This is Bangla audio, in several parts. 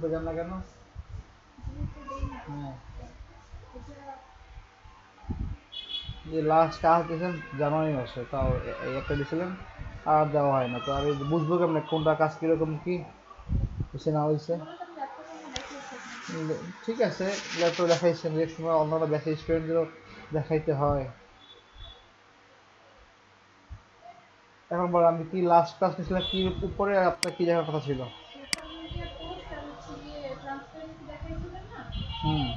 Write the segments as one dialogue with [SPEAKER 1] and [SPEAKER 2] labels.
[SPEAKER 1] যান না কেন? হ্যাঁ, যে লাস্ট কাজ দিয়েছেন জানুয়ারি মাসে, তাও এই একটা দিয়েছিলেন, আর দেওয়া হয় না। তো আমি বুঝবো কেমন কোনটা কাজ কীরকম কি হয়েছে না হয়েছে। ঠিক আছে, ল্যাপটপ দেখাইছেন, যে সময় অন্যরা দেখে স্টুডেন্টদেরও দেখাইতে হয়। এখন বল আমি কি লাস্ট ক্লাস নিয়েছিলাম কি উপরে, আর আপনার কি দেখার কথা ছিল? হুম,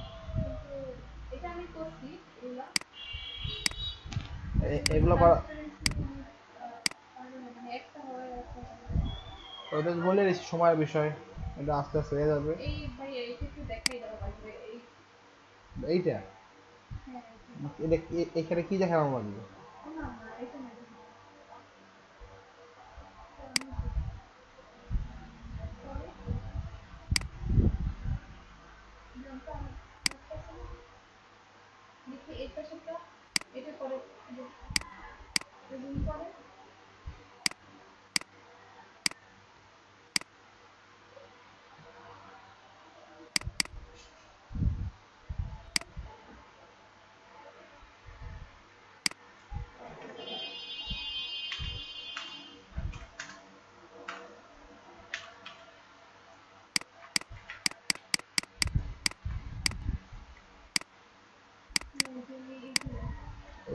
[SPEAKER 1] এগুলো করা ওটা বলে দিচ্ছি, সময়ের বিষয়, এটা আস্তে আস্তে হয়ে যাবে। এইটা এটা এখানে কি দেখানো লাগবে?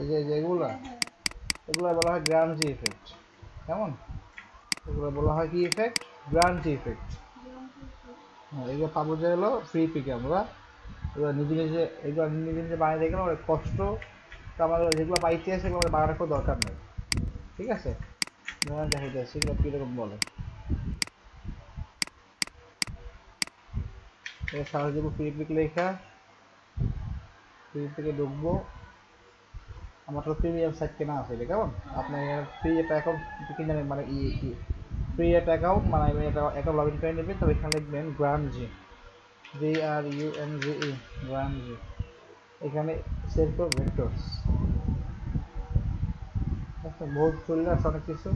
[SPEAKER 1] এই যে যেগুলা, এগুলো বলা হয় গ্রামজি ইফেক্ট। কেমন? এগুলো বলা হয় কি ইফেক্ট? গ্রামজি ইফেক্ট। হ্যাঁ, এগুলো পাবো যে হলো ফ্রি পিকে আমরা। এগুলো নিজে নিজে, এগুলো নিজে নিজে বানিয়ে দেখে অনেক কষ্ট। তো আমাদের যেগুলো পাইতে আছে সেগুলো আমাদের বানানোর কোনো দরকার নেই। ঠিক আছে, দেখা যাচ্ছে এগুলো কীরকম বলে। এটা সারা দেবো ফ্রি পিক লেখা, ফ্রি পিকে ঢুকবো। আমার তো প্রিমিয়াম সাইট কেনা আছে, এটা কেমন? আপনার ফ্রি একটা অ্যাকাউন্ট কিনে নেবেন, মানে ফ্রি একটা অ্যাকাউন্ট মানে এটা অ্যাকাউন্ট লগ ইন করে নেবেন। তবে এখানে লিখবেন গ্রামজি, GRUNGE, গ্রামজি। এখানে সেভ ফর ভেক্টরস, আচ্ছা বহুত চলে আসছে অনেক কিছু।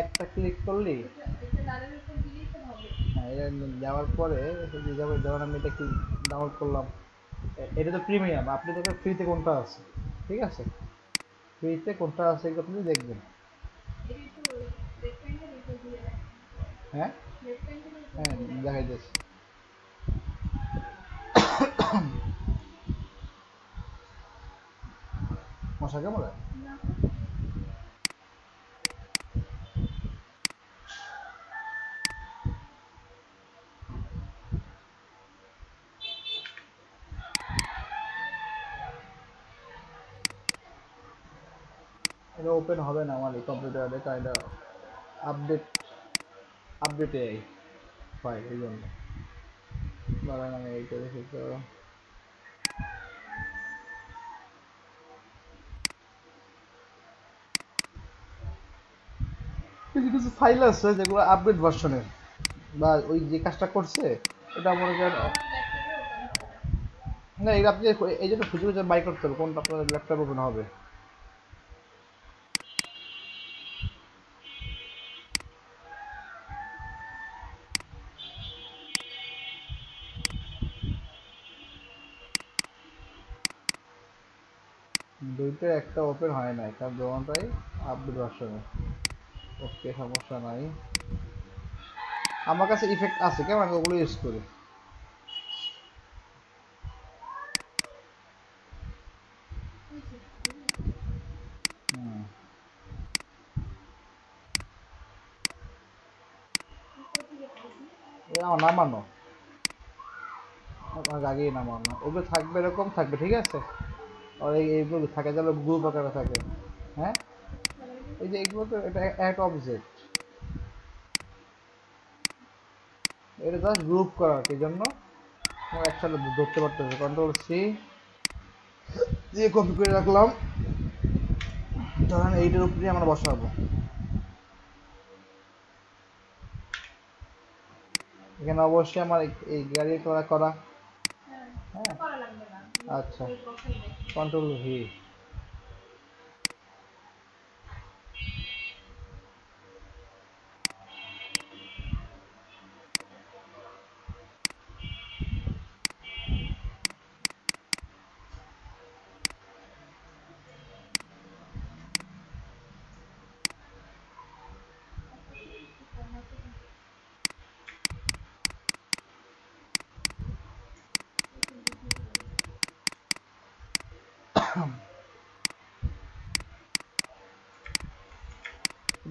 [SPEAKER 1] একটা ক্লিক করলেই, হ্যাঁ, এটা দেওয়ার পরে যেমন আমি এটা কি ডাউনলোড করলাম, এটা তো প্রিমিয়াম, আপনি দেখবেন ফ্রিতে কোনটা আছে। ঠিক আছে, ফ্রিতে কোনটা আছে এগুলো আপনি দেখবেন। হ্যাঁ, হ্যাঁ, দেখাই যাচ্ছে। মশা কামড়ে? এটা ওপেন হবে না আমার এই কম্পিউটারে, কারণ এটা আপডেট আপডেটে হয় এই জন্য। দাঁড়ান আমি এইটা দেখি তো। কিছু কিছু ফাইল আছে যেগুলো আপডেট ভার্সনের, বা ওই যে কাজটা করছে এটা মনে করেন না, এটা আপনি এই জন্য খুঁজে খুঁজে বাই করতে হবে কোনটা আপনার ল্যাপটপ ওপেন হবে। দুইটা একটা ওপেন হয় না, কারণ দোকানটাই আপডেট ভার্সনে। ওকে, সমস্যা নাই। আমার কাছে ইফেক্ট আছে, কেমন আমি ওগুলো ইউজ করি। হুম, এ আমার নামানো, আমার আগেই নামানো। ওগুলো থাকবে, এরকম থাকবে, ঠিক আছে। আর এইগুলো থাকে যারা গ্রুপ আকারে থাকে। হ্যাঁ, এই যে এগুলো তো এটা একটা অবজেক্ট, এটা জাস্ট গ্রুপ করার কি জন্য আমরা একসাথে ধরতে পারতেছি। কন্ট্রোল C দিয়ে কপি করে রাখলাম, ধরেন এইটার উপরে আমরা বসাবো। এখানে অবশ্যই আমার এই গাড়ি করা করা। হ্যাঁ, আচ্ছা, কন্ট্রোল V।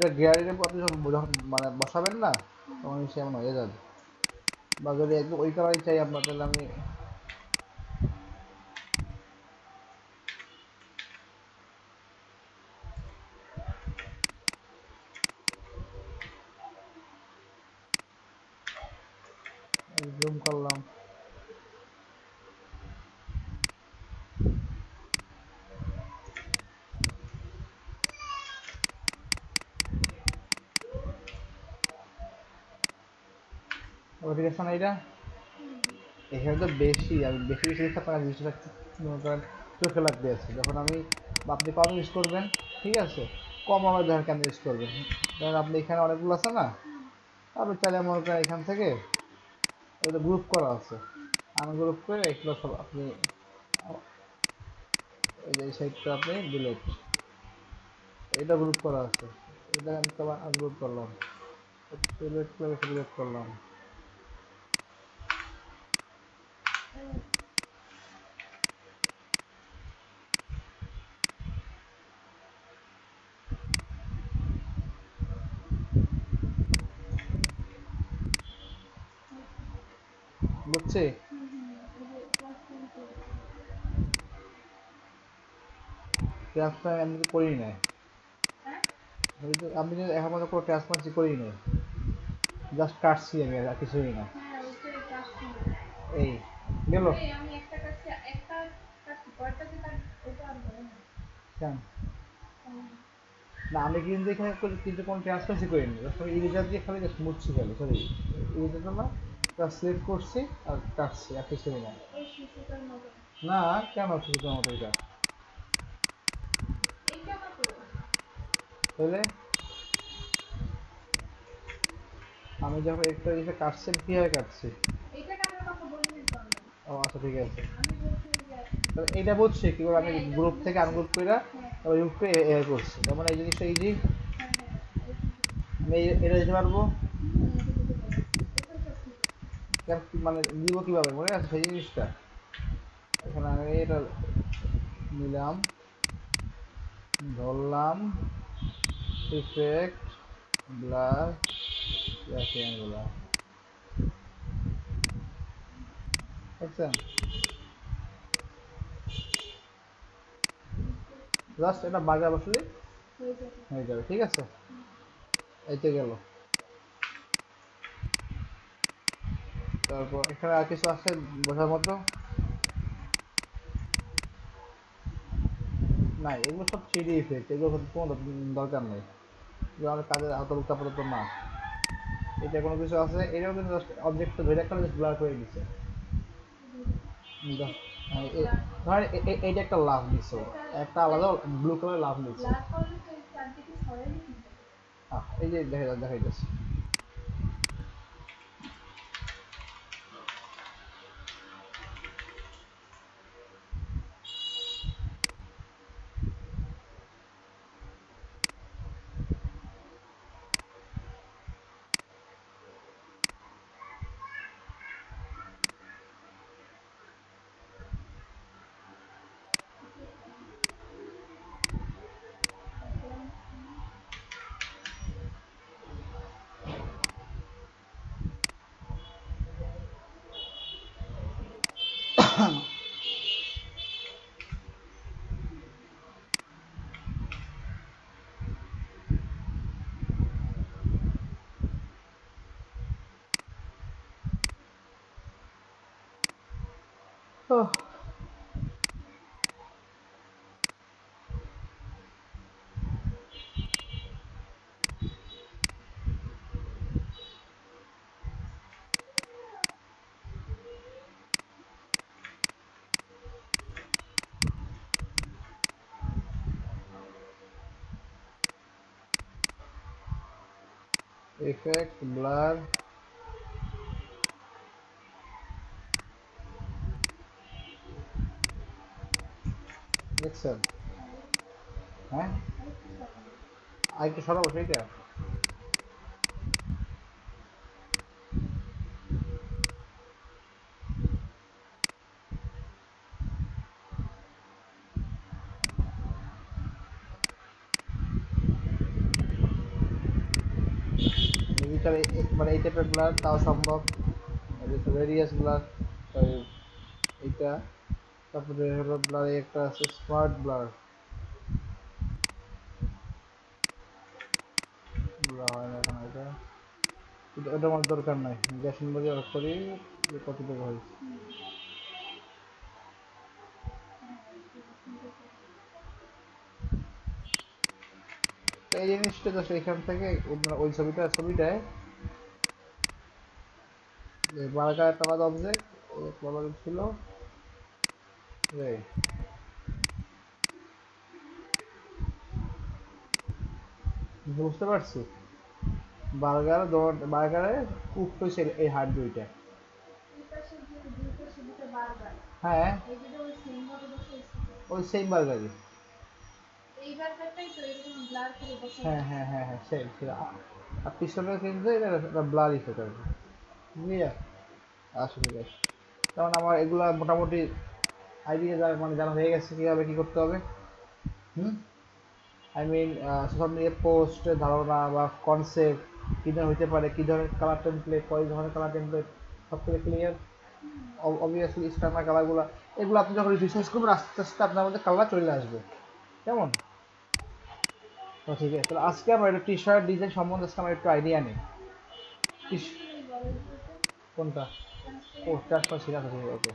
[SPEAKER 1] এটা গ্যালারিতে আপনি যখন মানে বসাবেন না তখন সে এমন হয়ে যাবে। বা যদি একদম ওই কালারই চাই আপনার তাহলে আমি জুম করলাম। ঠিক আছে না? এটা এখানে তো বেশি আমি বেশি বেশি দেখতে আপনার জিনিসটা মনে করেন চোখে লাগতে আছে। যখন আমি আপনি কম ইউজ করবেন, ঠিক আছে, কম আমার দেখেন কেন ইউজ করবেন। ধরেন আপনি এখানে অনেকগুলো আছে না, আপনি চাইলে মনে করেন এখান থেকে ওইটা গ্রুপ করা আছে, আনগ্রুপ করে এগুলো সব আপনি এই যে এই সাইডটা আপনি ডিলেট, এটা গ্রুপ করা আছে, এটা আমি আবার আনগ্রুপ করলাম, সিলেক্ট করে সিলেক্ট করলাম। বুঝছি? ট্রান্সফার আমি তো করি নাই, আমি কিন্তু এখন মনে কোনো ট্রান্সপারেন্সি করি নাই, জাস্ট কাটছি আমি আর কিছুই না। এই গেল কেন না, আমি কিন্তু এখানে কিন্তু কোনো ট্রান্সপারেন্সি করিনি, জাস্ট আমি ইরেজার দিয়ে খালি জাস্ট মুছছি খালি, সরি ইরেজারটা না, জাস্ট সিলেক্ট করছি আর কাটছি আর কিছুই না। না কেন সুযোগের মতো এটা তাহলে আমি যখন একটা জিনিস কাটছি কিভাবে কাটছি? ও আচ্ছা ঠিক আছে, তাহলে এইটা বুঝছি কি করে আমি গ্রুপ থেকে আনগ্রুপ করে গ্রুপ করে এ করছি, তার মানে এই জিনিসটা ইজি, আমি এটা দিতে পারবো। মানে দিব কিভাবে মনে আছে সেই জিনিসটা? এখানে আমি এটা নিলাম, ধরলাম, ইফেক্ট, ব্লার, রেক্ট্যাঙ্গুলার, বুঝছেন? জাস্ট এটা বাজা বসলে হয়ে যাবে, ঠিক আছে? এইতে গেল। তারপর এখানে আর কিছু আছে বোঝার মতো? না এগুলো সব থ্রি ডি ইফেক্ট, এগুলো কোনো দরকার নেই, এগুলো আমাদের কাজের আওতাভুক্ত আপাতত না। এটা কোনো কিছু আছে, এটাও কিন্তু জাস্ট অবজেক্টটা ধরে একটা জাস্ট ব্লার করে দিচ্ছে। ধর এইটা একটা লাভ দিচ্ছে, একটা আলাদা ব্লু কালার লাভ দিচ্ছে, এই যে দেখা যাচ্ছে। ইফেক্ট, ব্লার, দেখছেন? হ্যাঁ আর একটু সরাবো সেইটা। মানে এই টাইপের ব্লার তাও সম্ভব। রেডিয়াস ব্লার, এইটা। তারপরে হলো ব্লার একটা আছে স্মার্ট ব্লার, হয় না এখন এটা, এটা আমার দরকার নাই। গ্যাস নম্বর অফ করি কতটুকু হয়েছে। এই জিনিসটা জাস্ট এখান থেকে ওই ছবিটায় বারকার একটা আলাদা অবজেক্ট ছিল বুঝতে পারছি। বার্গারের কুক হয়েছে এই হাড় দুইটা। হ্যাঁ ওই সেম বার্গারই। হ্যাঁ হ্যাঁ হ্যাঁ হ্যাঁ সেই আর পিছনে কিন্তু এটা ব্লার ইফেক্ট আর কি। ক্লিয়ার? আচ্ছা ঠিক আছে। তখন আমার এগুলা মোটামুটি আইডিয়া মানে জানা হয়ে গেছে কীভাবে কী করতে হবে। I mean social media post ধারণা বা কনসেপ্ট কী ধরনের হইতে পারে, কী ধরনের কালার টেমপ্লেট, কয় ধরনের কালার টেমপ্লেট, সব থেকে ক্লিয়ার। অবভিয়াসলি স্ট্যান্ডার্ড কালারগুলো এগুলো আপনি যখন রিসার্চ করবেন আস্তে আস্তে আপনার মধ্যে কালার চলে আসবে। কেমন? তো ঠিক আছে, তাহলে আজকে আমরা একটা টি শার্ট ডিজাইন সম্বন্ধে আজকে আমরা একটু আইডিয়া নিই। কোনটা? ও চারশো ঠিক আছে, ওকে।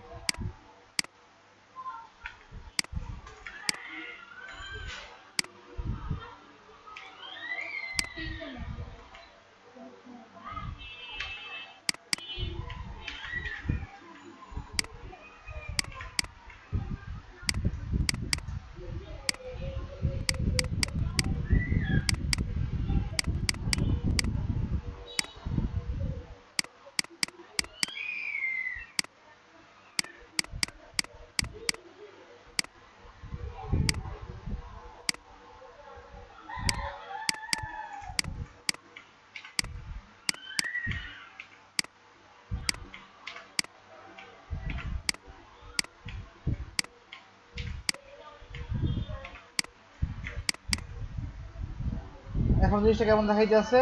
[SPEAKER 1] এখন জিনিসটা কেমন দেখাইতে আছে?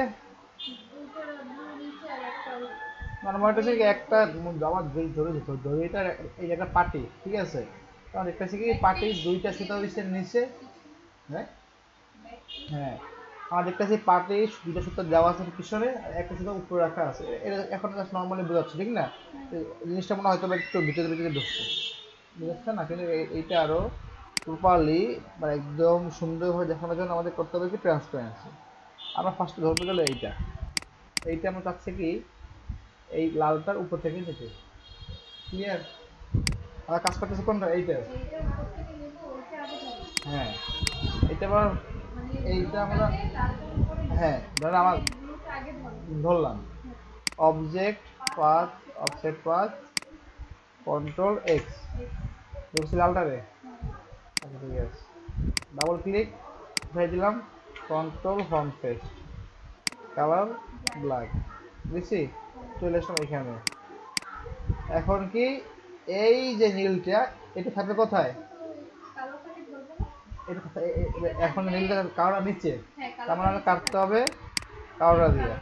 [SPEAKER 1] মানে মনে হচ্ছে কি একটা আমার ধরে এটা এই একটা পার্টি, ঠিক আছে? কারণ দেখতেছি কি পার্টি দুইটা সুতা হইছে নিচে। হ্যাঁ হ্যাঁ, আমার দেখতেছি পার্টি দুইটা সুতা দেওয়া আছে পিছনে আর একটা সুতা উপরে রাখা আছে। এটা এখন জাস্ট নর্মালি বোঝাচ্ছে, ঠিক না? জিনিসটা মনে হয়তো একটু ভিতরে ভিতরে ঢুকছে, বুঝছে না? কিন্তু এইটা আরো প্রপারলি মানে একদম সুন্দরভাবে দেখানোর জন্য আমাদের করতে হবে কি ট্রান্সপারেন্সি। আমরা ফার্স্টে ধরতে গেলে এইটা এইটা আমরা চাচ্ছি কি এই লালটার উপর থেকে নিতে। ক্লিয়ার? আমরা কাজ করতেছি কোনটা? এইটা। হ্যাঁ এটা আবার এইটা আমরা হ্যাঁ ধরেন আমার ধরলাম object path, offset path, control x ধরছি লালটারে। আচ্ছা ঠিক আছে, ডাবল ক্লিক উঠাই দিলাম, control front face, colour black, বুঝছি? চলে আসলাম এখানে। এখন কি এই যে নীলটা এটা থাকবে কোথায়? এখন নীলটা কাওড়া নিচে, তার মানে আমাকে কাটতে হবে কাওড়া দিয়ে।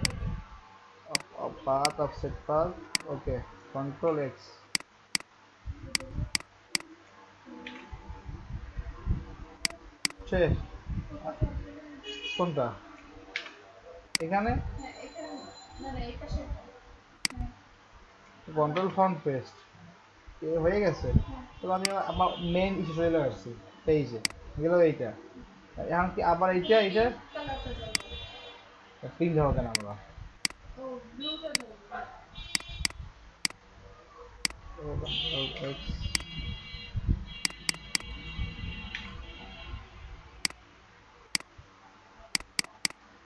[SPEAKER 1] পাথ অফসেট পাথ, ওকে, কন্ট্রোল এক্স। শেষ? কোনটা? এখানে কন্ট্রোল ফ্রন্ট পেস্ট হয়ে গেছে। তো আমি আমার মেইন ইস্যু চলে আসছি পেজে গেল এইটা। এখন কি আবার এইটা এইটা পিং ধরো কেন আমরা?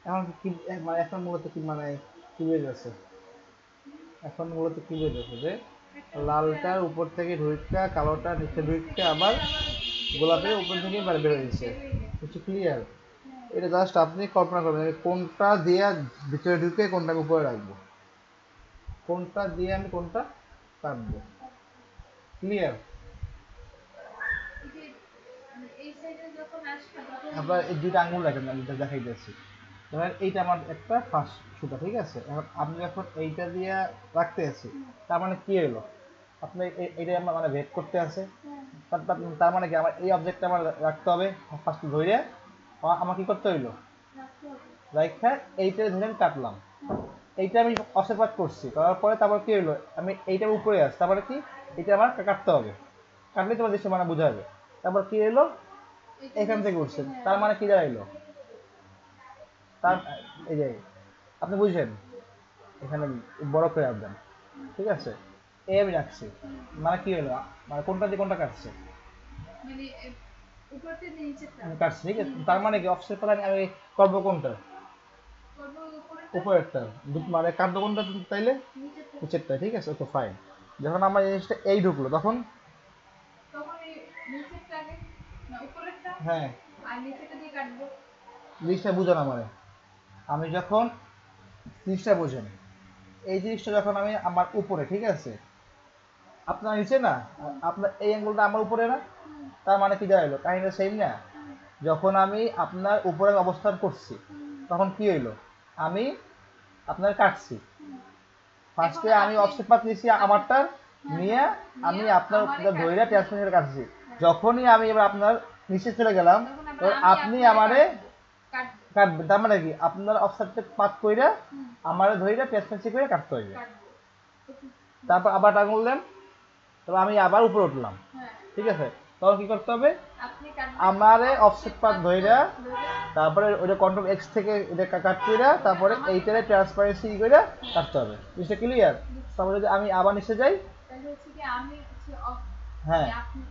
[SPEAKER 1] এখন কি মানে এখন মূলত কি মানে কি বেজেছে? এখন মূলত কি বেজেছে যে লালটার উপর থেকে ঢুইকা কালোটা নিচে ঢুইকা আবার গোলাপের উপর থেকে বের হয়েছে। কিছু ক্লিয়ার? এটা জাস্ট আপনি কল্পনা করবেন কোনটা দিয়ে ভিতরে ঢুকে কোনটা আমি উপরে রাখবো, কোনটা দিয়ে আমি কোনটা কাটবো। ক্লিয়ার? আপনার এই দুইটা আঙুল রাখেন, আমি দেখাই দিচ্ছি। ধরেন এইটা আমার একটা ফার্স্ট সুতা, ঠিক আছে? এখন আপনি যখন এইটা দিয়ে রাখতে আছি, তার মানে কি হলো? আপনি এইটা আমার মানে ভেদ করতে আছে, তার মানে কি আমার এই অবজেক্টটা আমার রাখতে হবে ফার্স্ট ধরে, আমার কি করতে হইলো? রাইখা এইটা ধরে আমি কাটলাম, এইটা আমি অসেপাত করছি, করার পরে তারপর কি হইলো? আমি এইটার উপরে আসছি, তারপরে কি এটা আমার কাটতে হবে, কাটলে তোমার দৃশ্য মানে বোঝা যাবে। তারপর কি হইলো? এখান থেকে উঠছে, তার মানে কি দাঁড়াইলো? তার এই যে আপনি বুঝছেন, এখানে বড় করে আসবেন, ঠিক আছে? এই আমি রাখছি, মানে কি হলো? মানে কোনটা দিয়ে কোনটা কাটছে?
[SPEAKER 2] মানে উপর থেকে নিচেরটা
[SPEAKER 1] কাটছে, ঠিক আছে? তার মানে কি অফসেট পরে আমি করবো কোনটা?
[SPEAKER 2] করব
[SPEAKER 1] উপরেরটা। মানে কাটবো কোনটা তাইলে? নিচেরটা, ঠিক আছে? Okay fine. যখন আমার জিনিসটা এই ঢুকলো তখন
[SPEAKER 2] তখন এই নিচেরটা আগে না উপরেরটা,
[SPEAKER 1] হ্যাঁ,
[SPEAKER 2] আর নিচেরটা দিয়ে কাটবো।
[SPEAKER 1] জিনিসটা বুঝো না মানে, আমি যখন জিনিসটা বোঝেন, এই জিনিসটা যখন আমি আমার উপরে, ঠিক আছে? আপনার নিচে না, আপনার এই অ্যাঙ্গেলটা আমার উপরে না, তার মানে কি দাঁড়াইলো? কাহিনীটা সেম না? যখন আমি আপনার উপরে অবস্থান করছি তখন কি হইলো? আমি আপনার কাটছি, ফার্স্টে আমি অফসেট পাত নিয়েছি আমারটার, নিয়ে আমি আপনার ধৈর্য ট্রান্সমিটার কাটছি। যখনই আমি এবার আপনার নিচে চলে গেলাম, আপনি আমারে কাটবেন, তার মানে কি আপনার অফসেট পাত কইরা আমারে ধৈর্য ট্রান্সমিটার করে কাটতে হইবে। তারপর আবার আঙুল দেন, তারপর আমি আবার উপরে উঠলাম, ঠিক আছে? তখন কি করতে হবে? আমারে অফসেট পাত ধইরা, তারপরে ওইটা কন্ট্রোল এক্স থেকে এটা কাট কইরা, তারপরে এইটারে ট্রান্সপারেন্সি কইরা কাটতে হবে। জিনিসটা ক্লিয়ার? তারপরে যদি আমি আবার নিচে যাই,
[SPEAKER 2] তাহলে হচ্ছে কি আমি হচ্ছে
[SPEAKER 1] হ্যাঁ
[SPEAKER 2] আপনি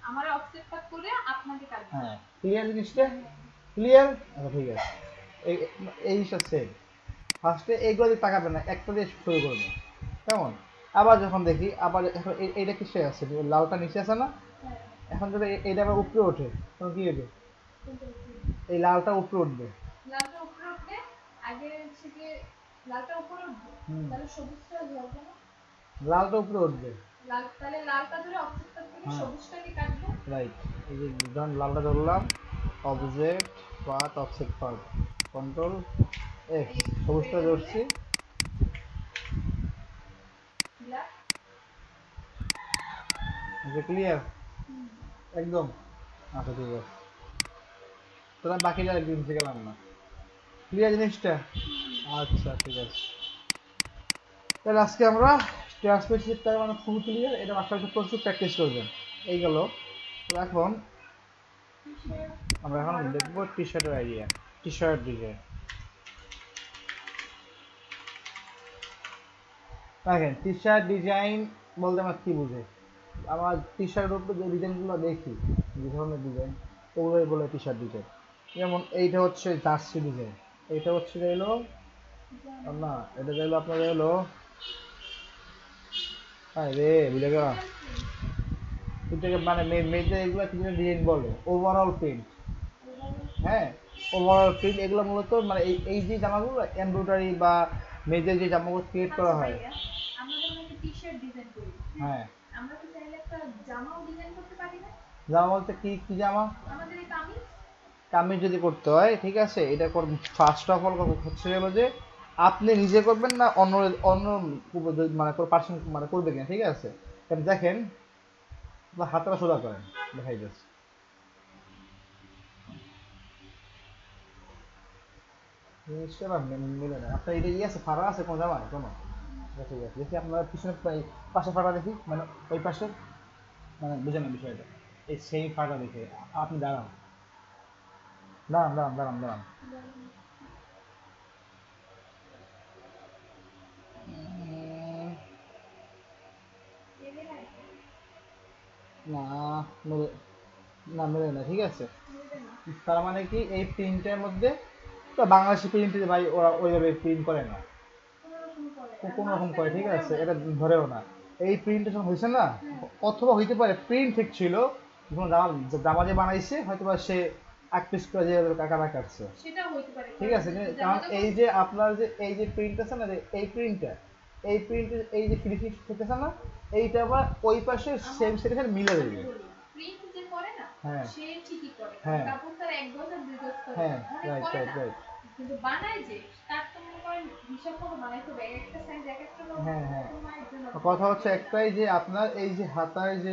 [SPEAKER 2] আমার অফসেট কাট করে আপনাকে কাটবো।
[SPEAKER 1] হ্যাঁ, ক্লিয়ার জিনিসটা? ক্লিয়ার? আচ্ছা ঠিক আছে, এই এই জিনিসটা সেম। ফার্স্টে এইগুলো দিয়ে তাকাবেন না, একটা দিয়ে শুরু করবেন, কেমন? আবার যখন দেখি, আবার এখন এইটা কিসে আছে? লালটা নিচে আছে না? এখন যদি এইটা আবার উপরে ওঠে তখন কি হবে? এই লালটা উপরে উঠবে।
[SPEAKER 2] লালটা উপরে উঠবে, আগে হচ্ছে কি লালটা উপরে উঠবে, তাহলে সবুজটা ধরবো না?
[SPEAKER 1] লালটা উপরে উঠবে,
[SPEAKER 2] লাল, তাহলে লালটা ধরে অবজেক্টটা থেকে সবুজটাকে কাটবো।
[SPEAKER 1] রাইট। এই যে যখন লালটা ধরলাম, object path offset path, control X, সবুজটা ধরছি, ক্লিয়ার একদম? আচ্ছা ঠিক আছে, তাহলে বাকিটা একদিন থেকে গেলাম না, ক্লিয়ার জিনিসটা? আচ্ছা ঠিক আছে, তাহলে আজকে আমরা ট্রান্সমিটারটা মানে ফুল ক্লিয়ার, এটা বাসায় প্রচুর প্র্যাকটিস করবেন। এই গেল। তো এখন আমরা এখন দেখবো টি শার্টের আইডিয়া, টি শার্ট ডিজাইন। দেখেন টি শার্ট ডিজাইন বলতে আমরা কি বুঝে? আমার টি শার্টের উপরে যে ডিজাইনগুলো দেখি, যে ধরনের ডিজাইন, ওগুলোই বলে টি শার্ট ডিজাইন। যেমন এইটা হচ্ছে জার্সি ডিজাইন, এইটা হচ্ছে এলো না, এটা গেলো আপনার এলো, হ্যাঁ রে বুঝে গেলাম, এটাকে মানে মেয়েদের এগুলো কি ডিজাইন বলে? Overall print. হ্যাঁ, ওভারঅল প্রিন্ট এগুলো মূলত মানে এই যে জামাগুলো এমব্রয়ডারি বা মেয়েদের যে জামাগুলো ক্রিয়েট করা হয়।
[SPEAKER 2] আমরা যখন একটা টি-শার্ট ডিজাইন করি,
[SPEAKER 1] হ্যাঁ,
[SPEAKER 2] আমরা কি চাইলে একটা জামাও ডিজাইন করতে পারি না?
[SPEAKER 1] জামা বলতে কি কি জামা?
[SPEAKER 2] আমাদের এই কামিজ।
[SPEAKER 1] কামিজ যদি করতে হয়, ঠিক আছে, এটা ফার্স্ট অফ অল হচ্ছে হলো যে আপনি নিজে করবেন না অন্য অন্য মানে পার্সন মানে করবে কিনা, ঠিক আছে? কারণ দেখেন, আপনার হাতটা সোজা করেন, দেখাই যাচ্ছে, জিনিসটা না মিলে না। আপনার এটা ইয়ে আছে, ফাড়া আছে কোনো জামায় কোনো? আচ্ছা, ঠিক আছে, দেখি আপনার পিছনে পাশে ফাড়া দেখি, মানে ওই পাশে, মানে বুঝে না বিষয়টা, এই সেই ফাড়া দেখে আপনি দাঁড়ান, দাঁড়ান দাঁড়ান দাঁড়ান দাঁড়ান, না মেলে, না মেলে না, ঠিক আছে? তার মানে কি এই প্রিন্টের মধ্যে, তো বাংলাদেশি প্রিন্ট ভাই ওরা ওইভাবে প্রিন্ট করে না, কোনো রকম করে, ঠিক আছে? এটা ধরেও না, এই প্রিন্ট যখন হয়েছে না, অথবা হইতে পারে প্রিন্ট ঠিক ছিল, যখন জামা জামা যে বানাইছে হয়তো বা সে এক পিস করে যে কাকারা কাটছে,
[SPEAKER 2] সেটাও হইতে পারে,
[SPEAKER 1] ঠিক আছে? কারণ এই যে আপনার যে এই যে প্রিন্ট আছে না, এই প্রিন্টটা, এই প্রিন্টের এই যে ফিনিশিং হতেছে না, এইটা আবার ওই পাশে সেম সেটার মিলে দেবে।
[SPEAKER 2] প্রিন্ট যে করে না,
[SPEAKER 1] হ্যাঁ
[SPEAKER 2] সে ঠিকই করে,
[SPEAKER 1] হ্যাঁ
[SPEAKER 2] কাপড় তার এক গজ আর দুই গজ করে,
[SPEAKER 1] হ্যাঁ,
[SPEAKER 2] অনেক
[SPEAKER 1] রাইট
[SPEAKER 2] করে
[SPEAKER 1] রাইট
[SPEAKER 2] না,
[SPEAKER 1] রাইট,
[SPEAKER 2] কিন্তু বানায় যে তার তো মনে করেন হিসাব করে বানাইতে হবে একটা সাইজ এক একটা
[SPEAKER 1] হ্যাঁ হ্যাঁ
[SPEAKER 2] মায়ের জন্য
[SPEAKER 1] কথা হচ্ছে একটাই যে আপনার এই যে হাতায় যে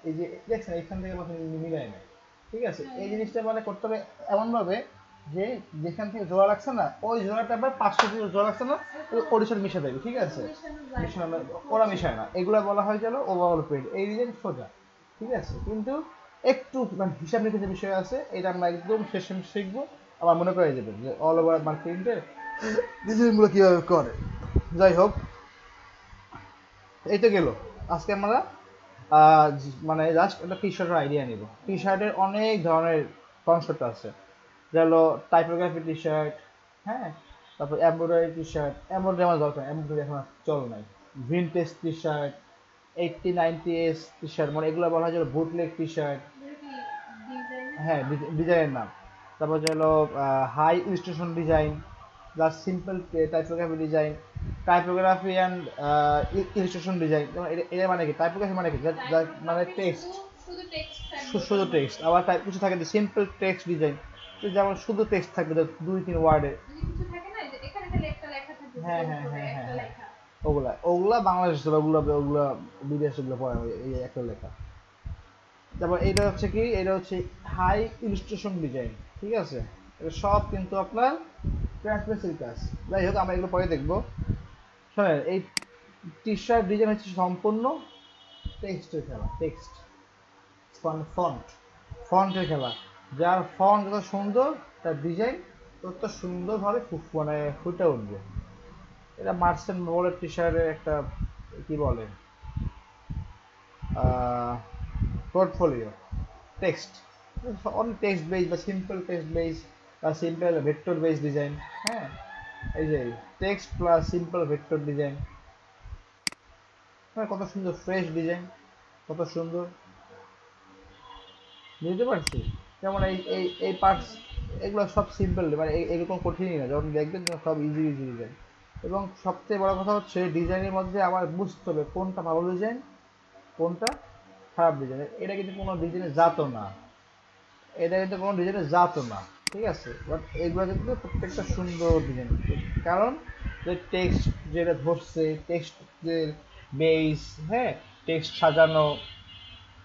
[SPEAKER 1] এই যে দেখছেন এখান থেকে মাথা মিলায় না, ঠিক আছে, এই জিনিসটা মানে করতে হবে এমন ভাবে যে যেখান থেকে জোড়া লাগছে না ওই জোড়াটা আবার 500 দিয়ে জোড়া লাগছে না ওর সাথে মিশে দেবে, ঠিক আছে, মিশানো ওরা মিশায় না, এগুলো বলা হয় গেল ওভারঅল প্রিন্ট, এই ডিজাইন সোজা, ঠিক আছে, কিন্তু একটু মানে হিসাব নিকাশের বিষয় আছে, এটা আমরা একদম শেষে শিখবো, আমার মনে করে যাবেন যে অল ওভার মার্কেটিংয়ের ডিজাইনগুলো কীভাবে করে। যাই হোক, এই তো গেল, আজকে আমরা মানে জাস্ট একটা টি শার্টের আইডিয়া নিব। টি শার্টের অনেক ধরনের কনসেপ্ট আছে, যেগুলো টাইপোগ্রাফি টি শার্ট, হ্যাঁ, তারপর এমব্রয়ডারি টি শার্ট, এমব্রয়ডারি আমার দরকার, এমব্রয়ডারি এখন আর চল নাই, vintage T shirt, 80-90s T shirt, মানে এগুলো বলা হয় যে বুটলেগ টি শার্ট, হ্যাঁ ডিজাইনের নাম, তারপর হলো high illustration design, just simple typography design, typography and illustration design, এটা মানে কি টাইপোগ্রাফি মানে কি মানে টেক্সট, শুধু টেক্সট, আবার টাইপ কিছু থাকে যে সিম্পল টেক্সট ডিজাইন, যেমন শুধু টেক্সট থাকবে 2-3 ওয়ার্ডে, হ্যাঁ হ্যাঁ হ্যাঁ হ্যাঁ হ্যাঁ ওগুলা ওগুলা বাংলাদেশ, ওগুলা ওগুলা বিদেশ, ওগুলো পড়া এই একটা লেখা। তারপর এটা হচ্ছে কি, এটা হচ্ছে হাই ইলিস্ট্রেশন ডিজাইন, ঠিক আছে, এটা সব কিন্তু আপনার ট্রান্সলেশন কাজ। যাই হোক আমরা এগুলো পরে দেখবো। শোনেন, এই টি শার্ট ডিজাইন হচ্ছে সম্পূর্ণ টেক্সটের খেলা, টেক্সট ফন্ট, ফন্টের খেলা, যার ফন্ট যত সুন্দর তার ডিজাইন তত সুন্দরভাবে মানে ফুটে উঠবে। এটা মার্সেন্ট মোরের টি শার্টের একটা কি বলে portfolio, text, on text base বা সিম্পল টেক্সট বেস বা সিম্পল ভেক্টর বেস ডিজাইন, হ্যাঁ, এই যে text plus simple vector design, হ্যাঁ, কত সুন্দর ফ্রেশ ডিজাইন, কত সুন্দর, বুঝতে পারছি। যেমন এই এই এই পার্টস, এগুলো সব সিম্পল, মানে এরকম কঠিনই না, যখন দেখবেন সব ইজি ইজি ডিজাইন, এবং সবচেয়ে বড় কথা হচ্ছে ডিজাইনের মধ্যে আমার বুঝতে হবে কোনটা ভালো ডিজাইন কোনটা খারাপ ডিজাইন, এটা কিন্তু কোনো ডিজাইনের জাতও না, এটা কিন্তু কোনো ডিজাইনের জাতও না, ঠিক আছে, বাট এগুলো কিন্তু প্রত্যেকটা সুন্দর ডিজাইন, কারণ যে টেক্সট যেটা ধরছে, টেক্সট যে বেস, হ্যাঁ, টেক্সট সাজানো,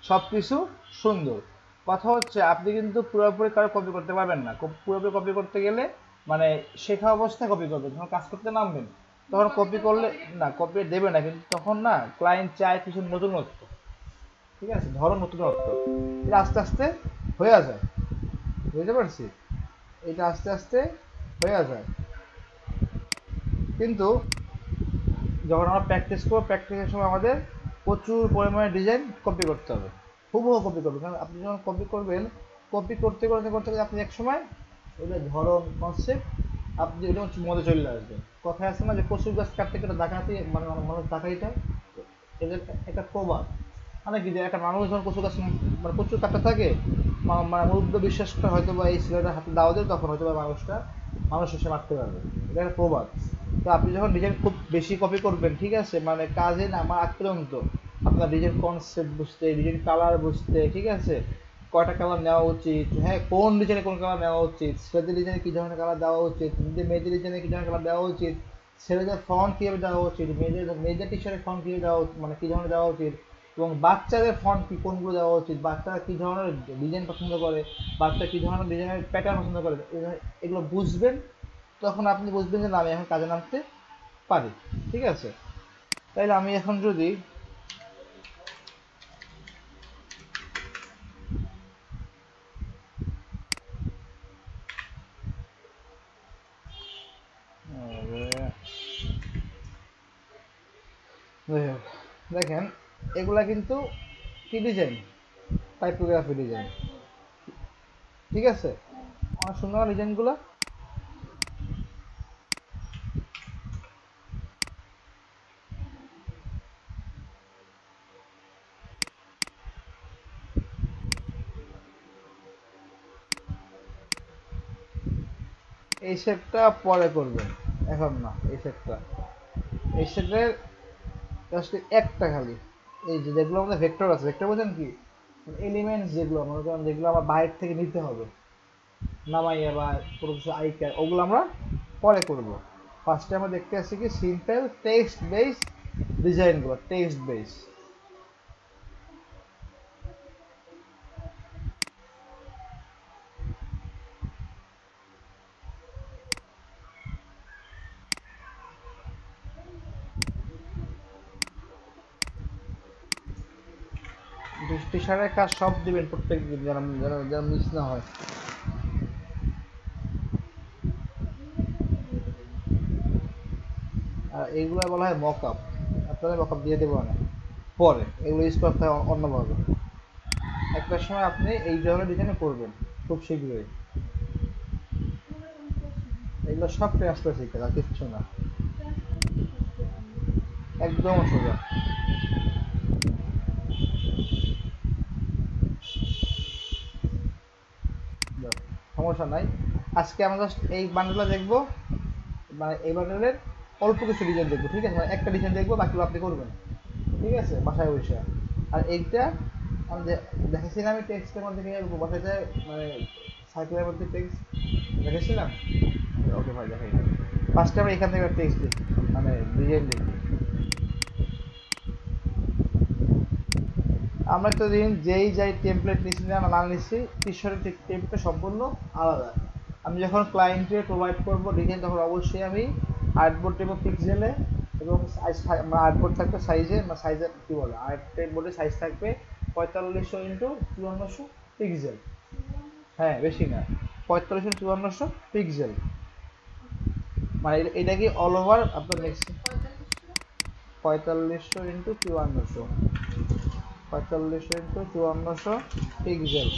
[SPEAKER 1] সব কিছু সুন্দর। কথা হচ্ছে আপনি কিন্তু পুরোপুরি কারো কপি করতে পারবেন না, পুরোপুরি কপি করতে গেলে মানে শেখা অবস্থায় কপি করবেন, যখন কাজ করতে নামবেন তখন কপি করলে না, কপি দেবে না, কিন্তু তখন না ক্লায়েন্ট চায় কিছু নতুনত্ব, ঠিক আছে, ধরো নতুনত্ব, এটা আস্তে আস্তে হয়ে যায়, বুঝতে পারছি, এটা আস্তে আস্তে হয়ে যায়, কিন্তু যখন আমরা প্র্যাকটিস করবো, প্র্যাকটিসের সময় আমাদের প্রচুর পরিমাণে ডিজাইন কপি করতে হবে, হুবহু কপি করবেন, কারণ আপনি যখন কপি করবেন, কপি করতে করতে করতে আপনি এক সময় ওদের ধরন কনসেপ্ট আপনি ওটা মধ্যে চলে আসবেন। কথায় আছে না যে কচুর গাছ কাটতে কাটতে ডাকাতি, মানে মানুষ ডাকাইটা, এদের একটা প্রবাদ, মানে কি যে একটা মানুষ যখন কচু গাছ মানে প্রচুর কাটতে থাকে, মানে মুগ্ধ বিশ্বাসটা হয়তো বা এই ছেলেটার হাতে দাও দেয়, তখন হয়তো বা মানুষ এসে মারতে পারবে, এটা একটা প্রবাদ। তো আপনি যখন ডিজাইন খুব বেশি কপি করবেন, ঠিক আছে, মানে কাজে না আমার আগ পর্যন্ত আপনার ডিজাইন কনসেপ্ট বুঝতে, ডিজাইন কালার বুঝতে, ঠিক আছে, কয়টা কালার নেওয়া উচিত, হ্যাঁ, কোন ডিজাইনে কোন কালার নেওয়া উচিত, ছেলেদের ডিজাইনে কী ধরনের কালার দেওয়া উচিত, মেয়েদের ডিজাইনে কী ধরনের কালার দেওয়া উচিত, ছেলেদের ফন্ট কীভাবে দেওয়া উচিত, মেয়েদের টি শার্টের ফন্ট কীভাবে দেওয়া মানে কী ধরনের দেওয়া উচিত, এবং বাচ্চাদের ফন্ট কী কোনগুলো দেওয়া উচিত, বাচ্চারা কী ধরনের ডিজাইন পছন্দ করে, বাচ্চা কী ধরনের ডিজাইনের প্যাটার্ন পছন্দ করে, এগুলো বুঝবেন, তখন আপনি বুঝবেন যে না আমি এখন কাজে নামতে পারি, ঠিক আছে। তাইলে আমি এখন যদি দেখেন, এগুলা কিন্তু কি ডিজাইন, টাইপোগ্রাফি ডিজাইন, ঠিক আছে, অনেক সুন্দর ডিজাইনগুলো, এই শেপটা পরে করবেন, এখন না, এই শেপটা, এই শেপের জাস্ট একটা খালি, এই যে যেগুলো আমাদের ভেক্টর আছে, ভেক্টর বোঝেন কি, এলিমেন্টস যেগুলো মনে করেন যেগুলো আমার বাইরে থেকে নিতে হবে নামাইয়া বা কোনো কিছু আইকার, ওগুলো আমরা পরে করব, ফার্স্টে আমরা দেখতে আসছি কি সিম্পল টেক্সট বেস ডিজাইনগুলো, টেক্সট বেস। টি শার্টের কাজ সব দিবেন প্রত্যেক দিন, যেন যেন যেন মিস না হয়। আর এইগুলো বলা হয় মক আপ, আপনাদের মক আপ দিয়ে দেবো না পরে, এগুলো ইউজ করতে হয় অন্যভাবে। একটা সময় আপনি এই ধরনের ডিজাইনে করবেন খুব শীঘ্রই। এগুলো সব ট্রান্সফার শিখে, আর কিচ্ছু না, একদম সোজা। সমস্যা নাই, আজকে আমরা জাস্ট এই বান্ডেলটা দেখবো, মানে এই বান্ডেলের অল্প কিছু ডিজাইন দেখবো, ঠিক আছে? মানে একটা ডিজাইন দেখবো, বাকিগুলো আপনি করবেন, ঠিক আছে, বাসায় বসে। আর এইটা আমি দেখেছিলাম, আমি টেক্সটের মধ্যে বাসায় যায়, মানে সাইকেলের মধ্যে টেক্সট দেখেছিলাম। ওকে ভাই, দেখাই। ফার্স্টে আমরা এখান থেকে টেক্সট দেখি, মানে ডিজাইন দেখি। আমরা তো দিন যেই যাই টেমপ্লেট নিচ্ছি না না নিচ্ছি, টি-শার্টের টেমপ্লেট সম্পূর্ণ আলাদা। আমি যখন ক্লায়েন্টকে প্রোভাইড করবো ডিজাইন, তখন অবশ্যই আমি আর্টবোর্ড দেবো পিক্সেলে, এবং আর্টবোর্ড থাকবে সাইজে, সাইজে কী বলে, আর্টবোর্ডের সাইজ থাকবে 4500 ইন্টু 5400 পিক্সেল। হ্যাঁ, বেশি না, 4500 5400 পিক্সেল। মানে এটা কি অল ওভার আপনার নেক্সট 4500 ইন্টু 5400, 4500 ইন্টু 5400 পিক্সেল,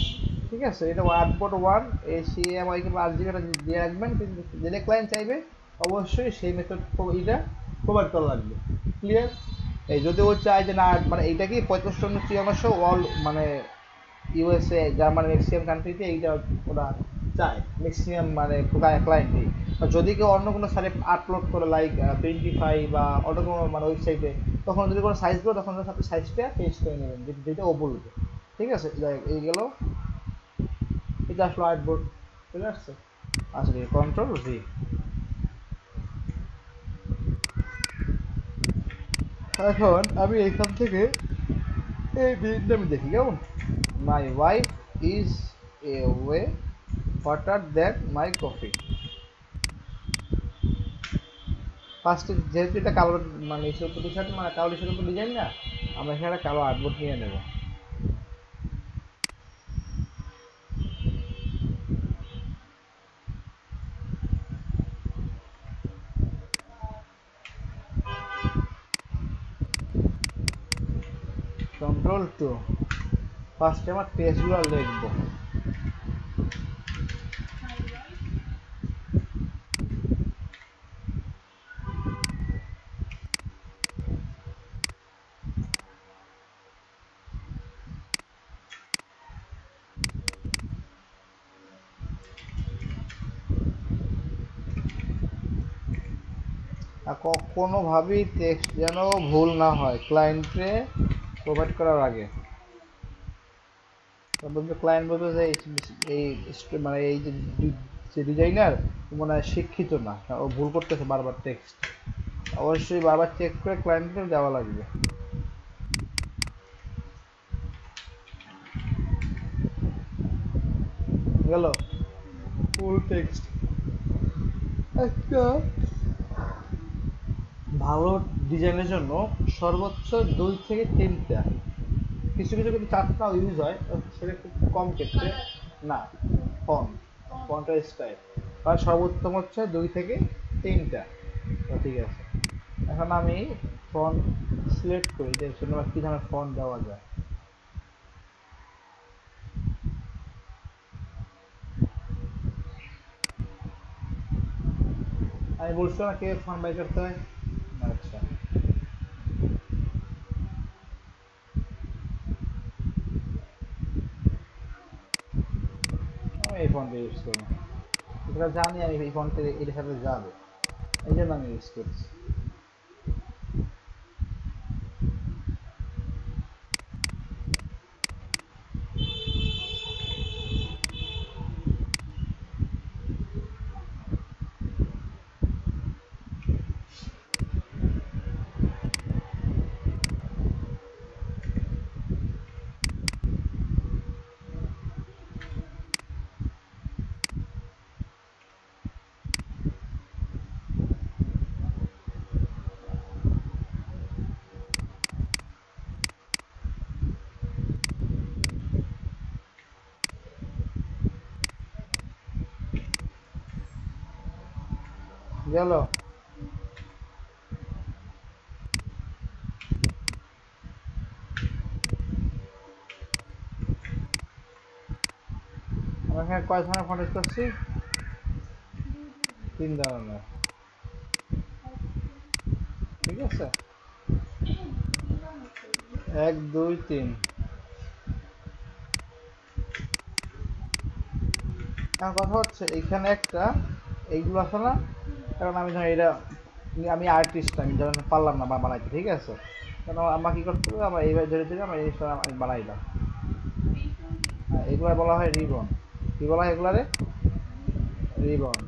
[SPEAKER 1] ঠিক আছে? এটা আর্টবোর্ড 1 ACMY কিংবা RGB দিয়ে রাখবেন, কিন্তু যে ক্লায়েন্ট চাইবে অবশ্যই সেই মেথড এটা প্রোভাইড করা লাগবে। ক্লিয়ার? এই যদি ও চায় যে না, মানে এইটা কি 4500 অল, মানে ইউএসএ, জার্মানি, ম্যাক্সিমাম কান্ট্রিতে এইটা ওরা চায়, ম্যাক্সিমাম মানে ক্লায়েন্টই। যদি কেউ অন্য কোনো সাইটে আপলোড করে, লাইক 25 বা অন্য কোনো মানে ওয়েবসাইটে, তখন যদি কোনো সাইজ দেবো, তখন আপনি সাইজটা চেঞ্জ করে নেবেন, যেটা ও বলবে, ঠিক আছে? যাই এই গেল, এটা আসলো আর্টবোর্ড, ঠিক আছে? আচ্ছা, কন্ট্রোল ভি। এখন আমি এইখান থেকে এই ডিজাইনটা আমি দেখি, কেমন? My wife is a way hotter than my coffee. ফার্স্টে যেহেতু এটা কালো, মানে ইসের উপর টি-শার্ট, মানে কালো টি-শার্টের উপর ডিজাইন না, আমরা এখানে কালো আর্টবোর্ড নিয়ে নেব। Ctrl 2, ফার্স্টে আমার টেক্সটগুলো লিখবো। আর কোনোভাবেই টেক্সট যেন ভুল না হয় ক্লায়েন্টে প্রোভাইড করার আগে। বলবে, ক্লায়েন্ট বলবে যে এই মানে এই যে ডিজাইনার মনে হয় শিক্ষিত না, ও ভুল করতেছে বারবার টেক্সট। অবশ্যই বারবার চেক করে ক্লায়েন্টকে দেওয়া লাগবে। গেল ফুল টেক্সট। একটা ভালো ডিজাইনের জন্য সর্বোচ্চ 2 থেকে 3টা, কিছু কিছু কিন্তু 4টাও ইউজ হয়, সেটা খুব কম ক্ষেত্রে। না, ফন্টের স্টাইল, আর সর্বোত্তম হচ্ছে 2 থেকে 3টা। ঠিক আছে, এখন আমি ফন্ট সিলেক্ট করি, যে আমার কী ধরনের ফন্ট দেওয়া যায়। আমি বলছিলাম না কে ফন্ট বাই করতে হয়। আচ্ছা, আমি এই ফন্টটা ইউজ করি, এটা জানি আমি এই ফন্টে এর সাথে যাবে, এই জন্য আমি ইউজ করছি। গেল। আমরা এখানে কয় ধরনের ফন্ট ইউজ করছি? 3 ধরনের, ঠিক আছে। 1 2 3। এখন কথা হচ্ছে এইখানে একটা এইগুলো আছে না, কারণ আমি ধর এটা আমি আর্টিস্ট, আমি ধরেন পারলাম না বানাইতে, ঠিক আছে। কারণ আমার কি করতে হবে, আমার এইভাবে ধরে ধরে আমার এই জিনিসটা আমি বানাইলাম। হ্যাঁ, এগুলা বলা হয় রিবন। কি বলা হয় এগুলারে? রিবন।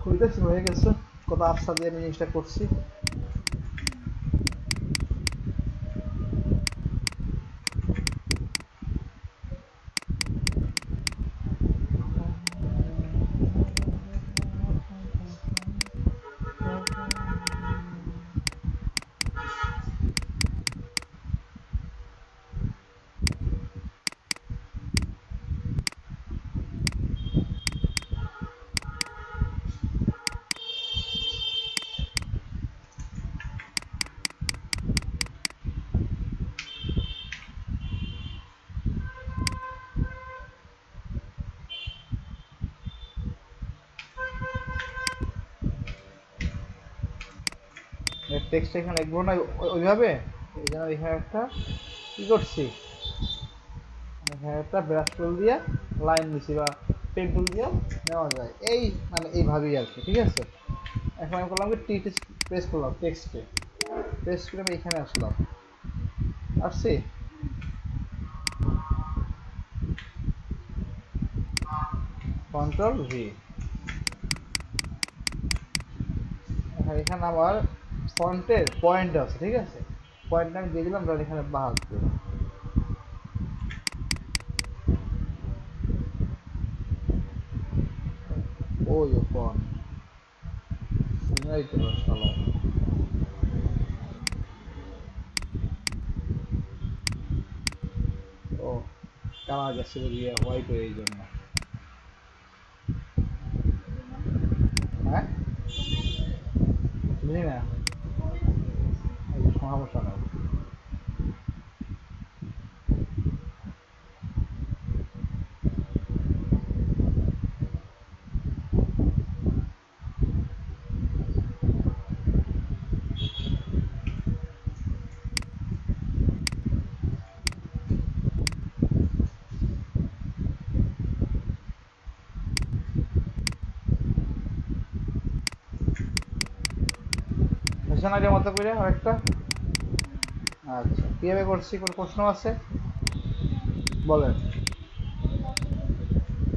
[SPEAKER 1] হইতেছে, হয়ে গেছে। কত আফসা দিয়ে আমি জিনিসটা করছি। টেক্সট এখানে লিখবো না ওইভাবে, এই জন্য এখানে একটা কি করছি, এখানে একটা ব্রাশ টুল দিয়ে লাইন দিছি বা পেন টুল দিয়ে নেওয়া যায়, এই মানে এইভাবেই আর কি, ঠিক আছে। এখন আমি করলাম কি টি প্রেস করলাম, টেক্সটে প্রেস করে আমি এখানে আসলাম, আসছি। Control V. এখানে আমার ফন্টের পয়েন্ট আছে, ঠিক আছে। পয়েন্ট আমি দিয়ে দিলাম, ধর এখানে 72। ওই ফন্ট শুনাইতে পারছ শালা। ও কালার গেছে গিয়ে হোয়াইট হয়ে, এই জন্য। হ্যাঁ বুঝি না, সমস্যা নাই। বুঝছেন আগে মতো করে আরেকটা। আচ্ছা কিভাবে করছি, কোনো প্রশ্ন আছে বলেন।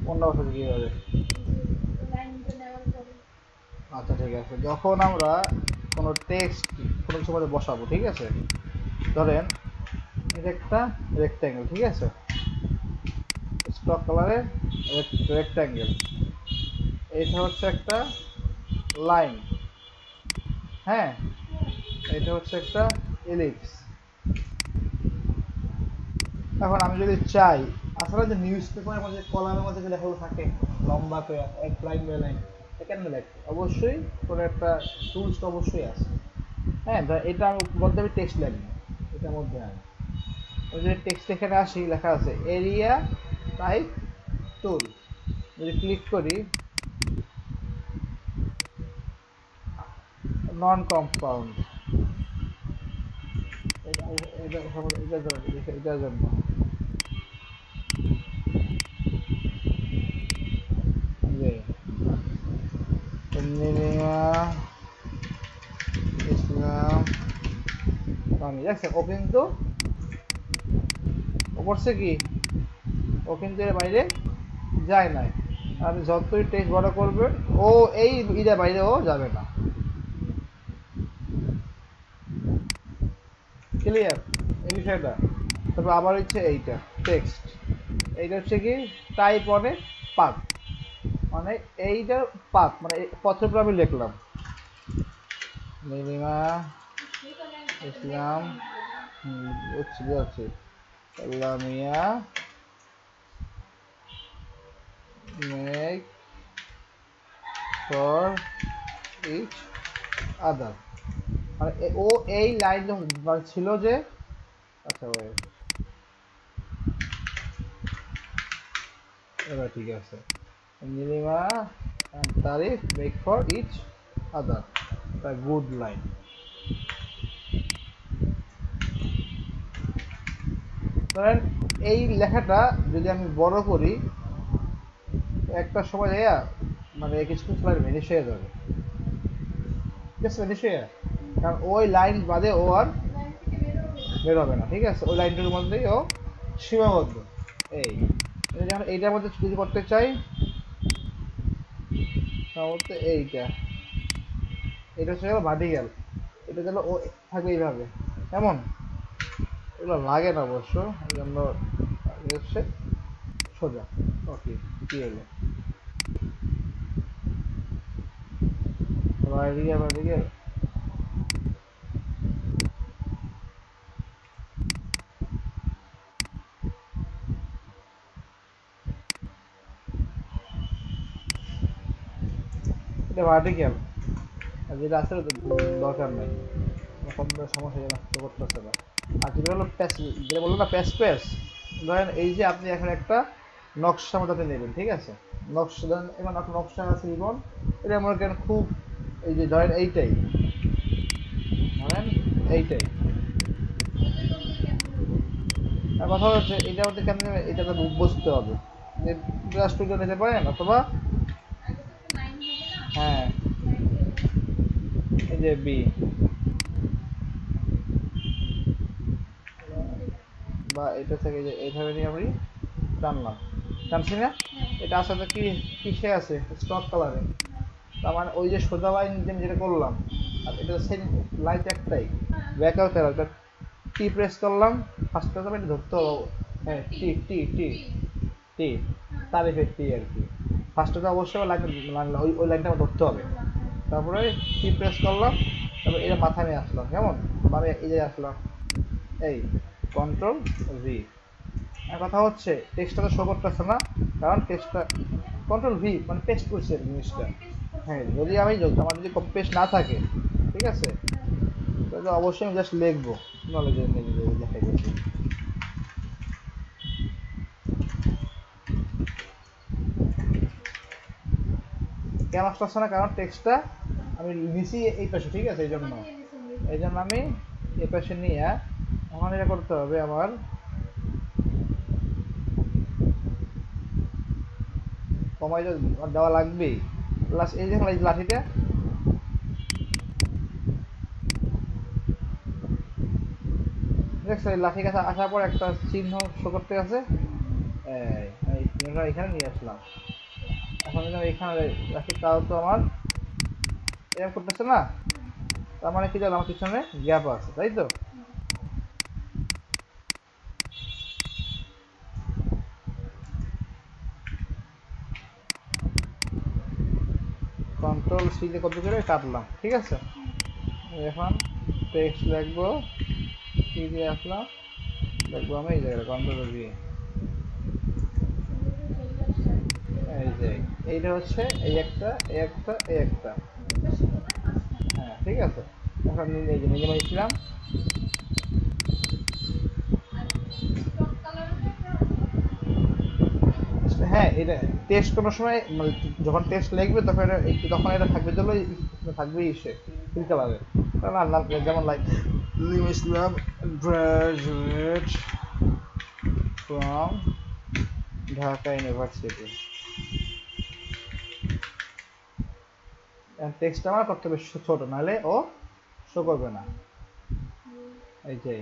[SPEAKER 1] কোনটা বসাতে কিভাবে? আচ্ছা ঠিক আছে, যখন আমরা কোনো টেক্সট কোনো সময় বসাবো, ঠিক আছে, ধরেন এটা একটা রেক্ট্যাঙ্গেল, ঠিক আছে, স্টক কালারের রেক্ট্যাঙ্গেল, এটা হচ্ছে একটা লাইন, হ্যাঁ, এটা হচ্ছে একটা এলিপস। এখন আমি যদি চাই, আসলে যে নিউজ পেপারের মধ্যে কলামের মধ্যে যে লেখাগুলো থাকে লম্বা করে এক লাইন বাই লাইন, কেন লেখে অবশ্যই কোনো একটা টুলস তো অবশ্যই আছে। হ্যাঁ, এটা মধ্যে আমি টেক্সট লিখবো, এটার মধ্যে আমি ওই যে টেক্সট এখানে আসি, লেখা আছে এরিয়া টাইপ টুল, যদি ক্লিক করি নন কম্পাউন্ড, এটার জন্য যে ইসলাম দেখছেন, ও কিন্তু ও করছে কি, ও কিন্তু এর বাইরে যায় নাই। আপনি যতই টেক্সট বড় করবেন ও এই ইটার বাইরে ও যাবে না, ক্লিয়ার এই বিষয়টা। তারপর আবার হচ্ছে এইটা টেক্সট, এইটা হচ্ছে কি টাইপ অনে পাথ, মানে এইটা পাথ মানে পথের উপর আমি লিখলাম নীলিমা ইসলাম, বুঝছি বুঝাচ্ছি, Lamia make for each other, মানে ও এই লাইন ছিল যে, আচ্ছা ওই এবার ঠিক আছে, Nilima and Tarif make for each other, the good line. ধরেন এই লেখাটা যদি আমি বড় করি একটা সময় যাইয়া মানে কিছু কিছু লাইন ভ্যানিশ হয়ে যাবে, ঠিক আছে, ভ্যানিশ হয়ে, কারণ ওই লাইন বাদে ও আর
[SPEAKER 2] লাইন থেকে
[SPEAKER 1] বের হবে না, ঠিক আছে, ওই লাইনটার মধ্যেই ও সীমাবদ্ধ। এই যখন এইটার মধ্যে যদি করতে চাই তাহলে এইটা, এটা হচ্ছে গেল ভার্টিক্যাল, এটা গেল ও থাকবে এইভাবে এমন, এগুলো লাগে না অবশ্য, এই জন্য হচ্ছে সোজা। ওকে কি হলো ভার্টিক্যাল ভার্টিক্যাল, এটা ভার্টিক্যাল, আর যেটা আছে ওটা দরকার নেই, কোনো সমস্যা নষ্ট করতেছে না। আর যেটা হলো প্যাস, যেটা বললো না প্যাস প্যাস, ধরেন এই যে আপনি এখন একটা নকশা মতো আপনি নেবেন, ঠিক আছে, নকশা ধরেন এবার আপনার নকশা আছে রিবন, এটা মনে করেন খুব এই যে ধরেন এইটাই, ধরেন এইটাই, আর কথা হচ্ছে এইটার মধ্যে কেন নেবেন, এটা তো বুঝতে হবে যে ব্রাশ টুলটা নিতে পারেন, অথবা হ্যাঁ এই যে বি বা এটা থেকে যে এইভাবে নিয়ে আমি টানলাম, টানছি না, এটা আসলে কি কিসে আছে স্টক কালারে, তার মানে ওই যে সোজা লাইন যেটা করলাম আর এটা সেম লাইন একটাই, ব্যাকআউট কালার, এটা টি প্রেস করলাম, ফার্স্ট টাইম এটা ধরতে হবে, হ্যাঁ টি টি টি টি তারিফের টি আর কি, ফার্স্টে অবশ্যই লাইন ওই ওই লাইনটা আমার ধরতে হবে, তারপরে টি প্রেস করলাম, তারপরে এটা মাথায় নিয়ে আসলাম, কেমন আমি এই যে আসলাম, এই কন্ট্রোল ভি। কথা হচ্ছে টেক্সটটা তো শো করতেছে না, কারণ টেক্সটটা কন্ট্রোল ভি মানে পেস্ট করছে জিনিসটা, হ্যাঁ যদি আমি আমার যদি কপি পেস্ট না থাকে, ঠিক আছে, তাহলে অবশ্যই আমি জাস্ট লিখবো, নলেজের নিজে দেখাই দিচ্ছি, কেন আসতেছে না, কারণ টেক্সটটা আমি নিছি এই পাশে, ঠিক আছে, এই জন্য আমি এই পাশে নিয়ে এখন এটা করতে হবে আমার, কমাই দেওয়া লাগবেই, প্লাস এই দেখুন এই লাঠিটা, দেখছো এই লাঠি কাছে আসার পর একটা চিহ্ন শো করতে আছে, এই চিহ্নটা এখানে নিয়ে আসলাম, এখন যদি আমি এখানে রাখি তাও তো আমার এরকম করতেছে না, তার মানে কি জানো আমার পিছনে গ্যাপ আছে, তাই তো, কন্ট্রোল সি দিয়ে কপি করে কাটলাম, ঠিক আছে, এখন টেক্সট লিখবো, সি দিয়ে আসলাম, লিখবো আমি এই জায়গায় কন্ট্রোল ভি, এই যে এইটা হচ্ছে এই একটা এই একটা এই একটা, হ্যাঁ ঠিক আছে, এখন এই যে নিজে নিয়েছিলাম, হ্যাঁ এটা টেস্ট কোনো সময় মানে যখন টেস্ট লিখবে তখন এটা তখন এটা থাকবে, চলো থাকবেই সে তিন কালারে, কারণ নাম যেমন like Islam graduate from Dhaka university, text আমার করতে হবে ছোট, নাহলে ও শো করবে না, এই যে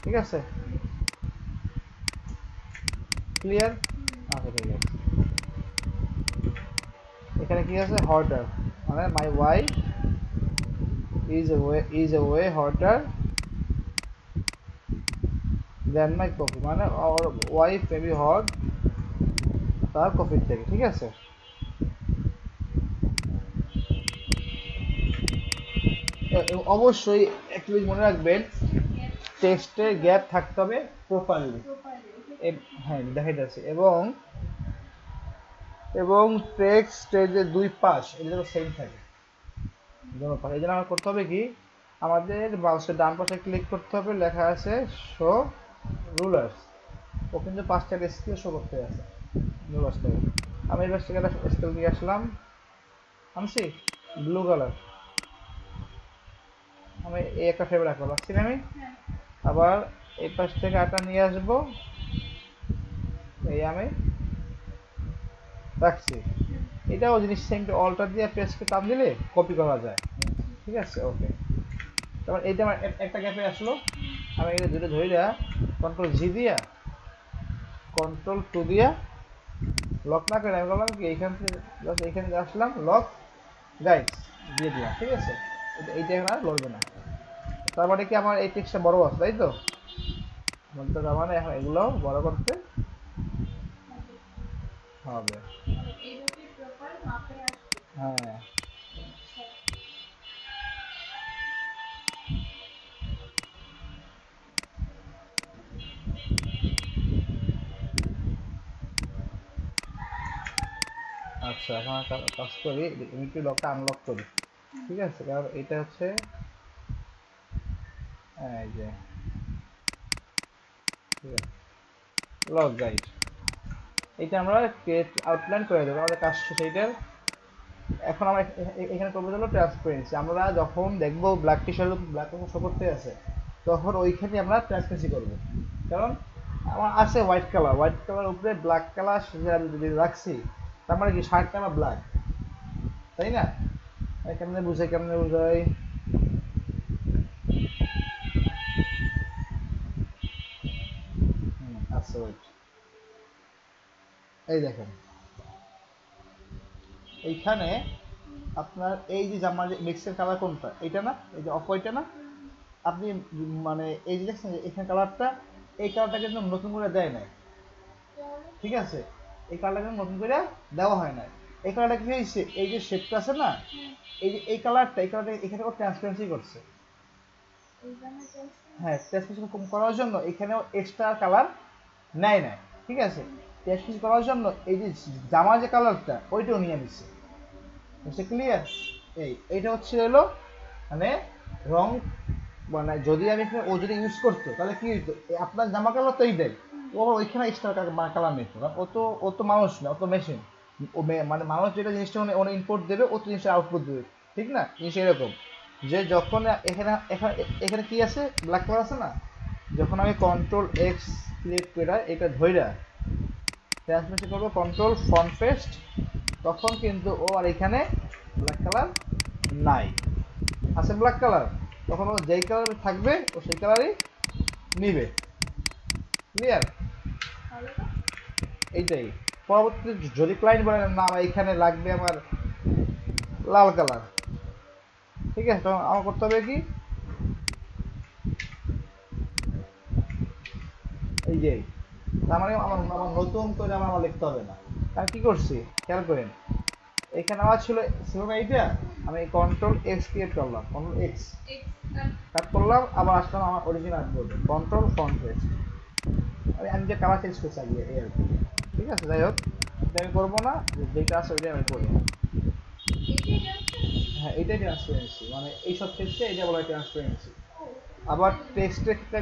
[SPEAKER 1] ঠিক আছে, ক্লিয়ার, আচ্ছা ঠিক আছে, এখানে কি আছে হটার, মানে my wife is a way hotter than my coffee, মানে our wife may be hot তার কফির থেকে, ঠিক আছে? অবশ্যই একটু মনে রাখবেন, টেক্সটের গ্যাপ থাকতে হবে প্রপারলি। হ্যাঁ দেখাই যাচ্ছে, এবং টেক্সটের যে দুই পাশ এটা যেন সেম থাকে, এই জন্য আমার করতে হবে কি, আমাদের মাউসের ডান পাশে ক্লিক করতে হবে, লেখা আছে শো রুলার্স, ও কিন্তু 5টা স্কেল শো করতে আছে রুলার্স থেকে। আমি এই পাশ থেকে একটা স্কেল নিয়ে আসলাম, আনছি ব্লু কালার, আমি এই একটা ফেভার রাখলাম, রাখছি না আমি। আবার এই পাশ থেকে আটা নিয়ে আসবো, এই আমি রাখছি। এটাও জিনিস সেম, অল্টার দিয়ে পেস্টকে টান দিলে কপি করা যায়, ঠিক আছে? ওকে, তারপর এইটা আমার একটা গ্যাপে আসলো, আমি এটা দুটো ধরে দেওয়া কন্ট্রোল জি দিয়া কন্ট্রোল টু দিয়া লক না করে আমি বললাম কি এইখান থেকে জাস্ট এইখানে আসলাম, লক গাইডস দিয়ে দিলাম, ঠিক আছে? এইটা এখন আর লড়বে না। তার মানে কি আমার এই টেক্সটটা বড় আছে, তাই তো? তার মানে এখন এগুলো বড় করতে হবে। হ্যাঁ আচ্ছা, এখন একটা কাজ করি, ইউনিটি লকটা আনলক করি, ঠিক আছে? কারণ এটা হচ্ছে এই যে লক গাইড, এটা আমরা ক্রিয়েট আউটলাইন করে দেবো, আমাদের কাজ শেষ এইটার। এখন আমরা এখানে করবো হলো ট্রান্সপারেন্সি, আমরা যখন দেখবো black T shirt black show করতে আছে তখন ওইখানে আমরা ট্রান্সপারেন্সি করবো, কারণ আমার আছে হোয়াইট কালার উপরে ব্ল্যাক কালার যদি রাখছি, তার মানে কি শার্টটা আমার ব্ল্যাক, তাই না? কেমনে বুঝাই, আচ্ছা ওয়েট, এই দেখেন এইখানে আপনার এই যে জামার যে মিক্সের কালার কোনটা, এইটা না, এই যে অফ হোয়াইটটা না, আপনি মানে এই যে দেখছেন যে এখানে কালারটা, এই কালারটা কিন্তু নতুন করে দেয় নাই, ঠিক আছে? এই কালারটা কিন্তু নতুন করে দেওয়া হয় না। এই কালারটা কি হয়েছে, এই যে শেডটা আছে না, এই যে এই কালারটা এখানে ও ট্রান্সপারেন্সি করছে। হ্যাঁ, ট্রান্সপারেন্সি করার জন্য এখানেও এক্সট্রা কালার নেয় না, ঠিক আছে? ট্রান্সপারেন্সি করার জন্য এই যে জামার যে কালারটা ওইটাও নিয়ে নিচ্ছে, বুঝতে ক্লিয়ার? এইটা হচ্ছে হলো মানে রং, মানে যদি আমি এখানে ও যদি ইউজ করতো তাহলে কি হইতো, আপনার জামা কালার তো এইটাই, ও ওইখানে এক্সট্রা কালার নিত, ও তো মানুষ না, ও তো মেশিন। মানে মানুষ যেটা জিনিসটা ওনে ইনপুট দেবে, ও তো জিনিসটা আউটপুট দেবে, ঠিক না? জিনিস এরকম যে যখন এখানে এখানে এখানে কি আছে, ব্ল্যাক কালার আছে না, যখন আমি কন্ট্রোল এক্স ক্লিক করে এটা ধইরা ট্রান্সমিশন করবো কন্ট্রোল ফ্রন্ট পেস্ট, তখন কিন্তু ও আর এখানে ব্ল্যাক কালার নাই, আছে ব্ল্যাক কালার, তখন ও যেই কালার থাকবে ও সেই কালারই নিবে, ক্লিয়ার? এইটাই পরবর্তীতে যদি ক্লায়েন্ট বলে না আমার এখানে লাগবে আমার লাল কালার, ঠিক আছে, তখন আমার করতে হবে কি, এই যে তার মানে আমার আমার নতুন করে আমার লিখতে হবে না। আমি কি করছি খেয়াল করেন, এখানে আমার ছিল না এইটা, আমি কন্ট্রোল এক্স ক্রিয়েট করলাম, কন্ট্রোল এক্স কাট করলাম, আবার আসলাম আমার অরিজিনাল বোর্ডে কন্ট্রোল ফ্রন্ট পেজ, আমি যে কালার চেঞ্জ করছি আগে এই আর কি, ঠিক আছে? যাই হোক, এটা আমি করবো না, যেটা আছে ওইটাই আমি করবো। হ্যাঁ এইটাই ট্রান্সপারেন্সি, মানে এইসব ক্ষেত্রে এটা বলা হয় ট্রান্সপারেন্সি। আবার টেক্সটের ক্ষেত্রে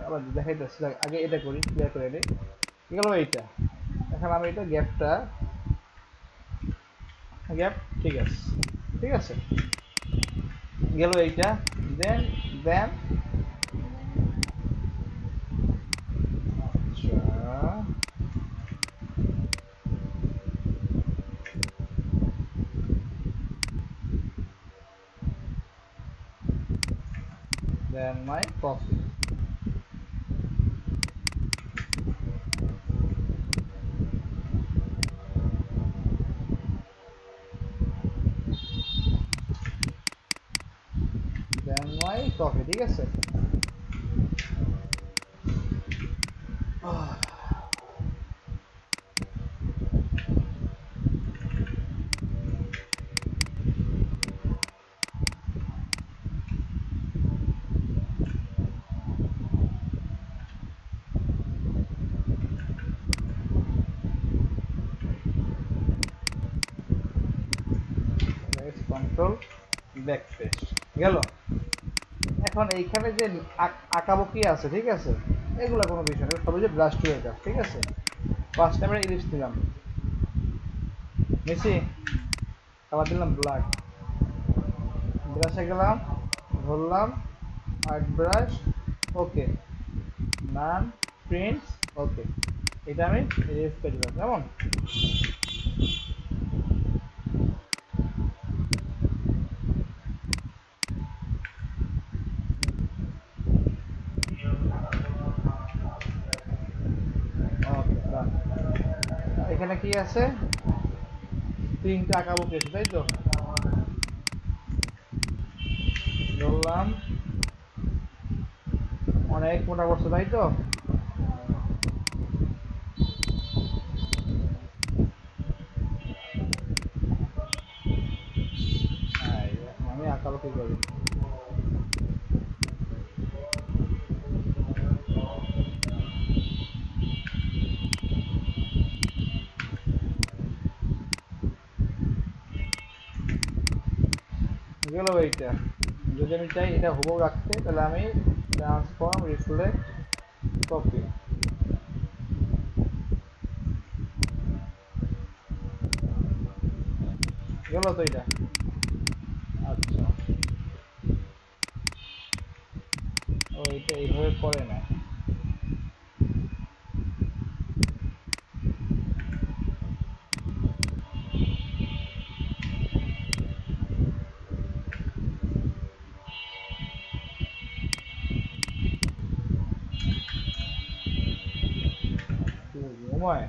[SPEAKER 1] আবার দেখাইতেছি, আগে এটা করি, ক্লিয়ার করে নিই, ঠিক গেল এইটা। এখন আমি এটা গ্যাপ ঠিক আছে, ঠিক আছে গেল এইটা, দেন দেন আচ্ছা দেন মাই কফি, কফি, ঠিক আছে? কন্ট্রোল ব্যাকস্পেস গেল। এখন এইখানে যে আঁকাবুকি আছে, ঠিক আছে, এগুলো কোনো বিষয় না, সবই যে ব্রাশ টুলের কাজ, ঠিক আছে? ফার্স্ট আমরা ইলিশ নিলাম, নিছি, আবার দিলাম ব্ল্যাক, ব্রাশে গেলাম, ধরলাম, আর্ট ব্রাশ, ওকে, নান, প্রিন্টস, ওকে, এটা আমি ইরেজ করে দিলাম। কেমন? ওকে, ডান। এখানে কি আছে? তিনটা আঁকাবুকি আছে, তাই তো? ধরলাম, অনেক মোটা করছে, তাই তো? আমি আঁকাবুকি করি। গেল এইটা। যদি আমি চাই এটা হুবহু রাখতে, তাহলে আমি ট্রান্সফর্ম রিফ্লেক্ট কপি, গেল তো এটা। আচ্ছা, ও এটা এইভাবে করে না। ঘুমায়।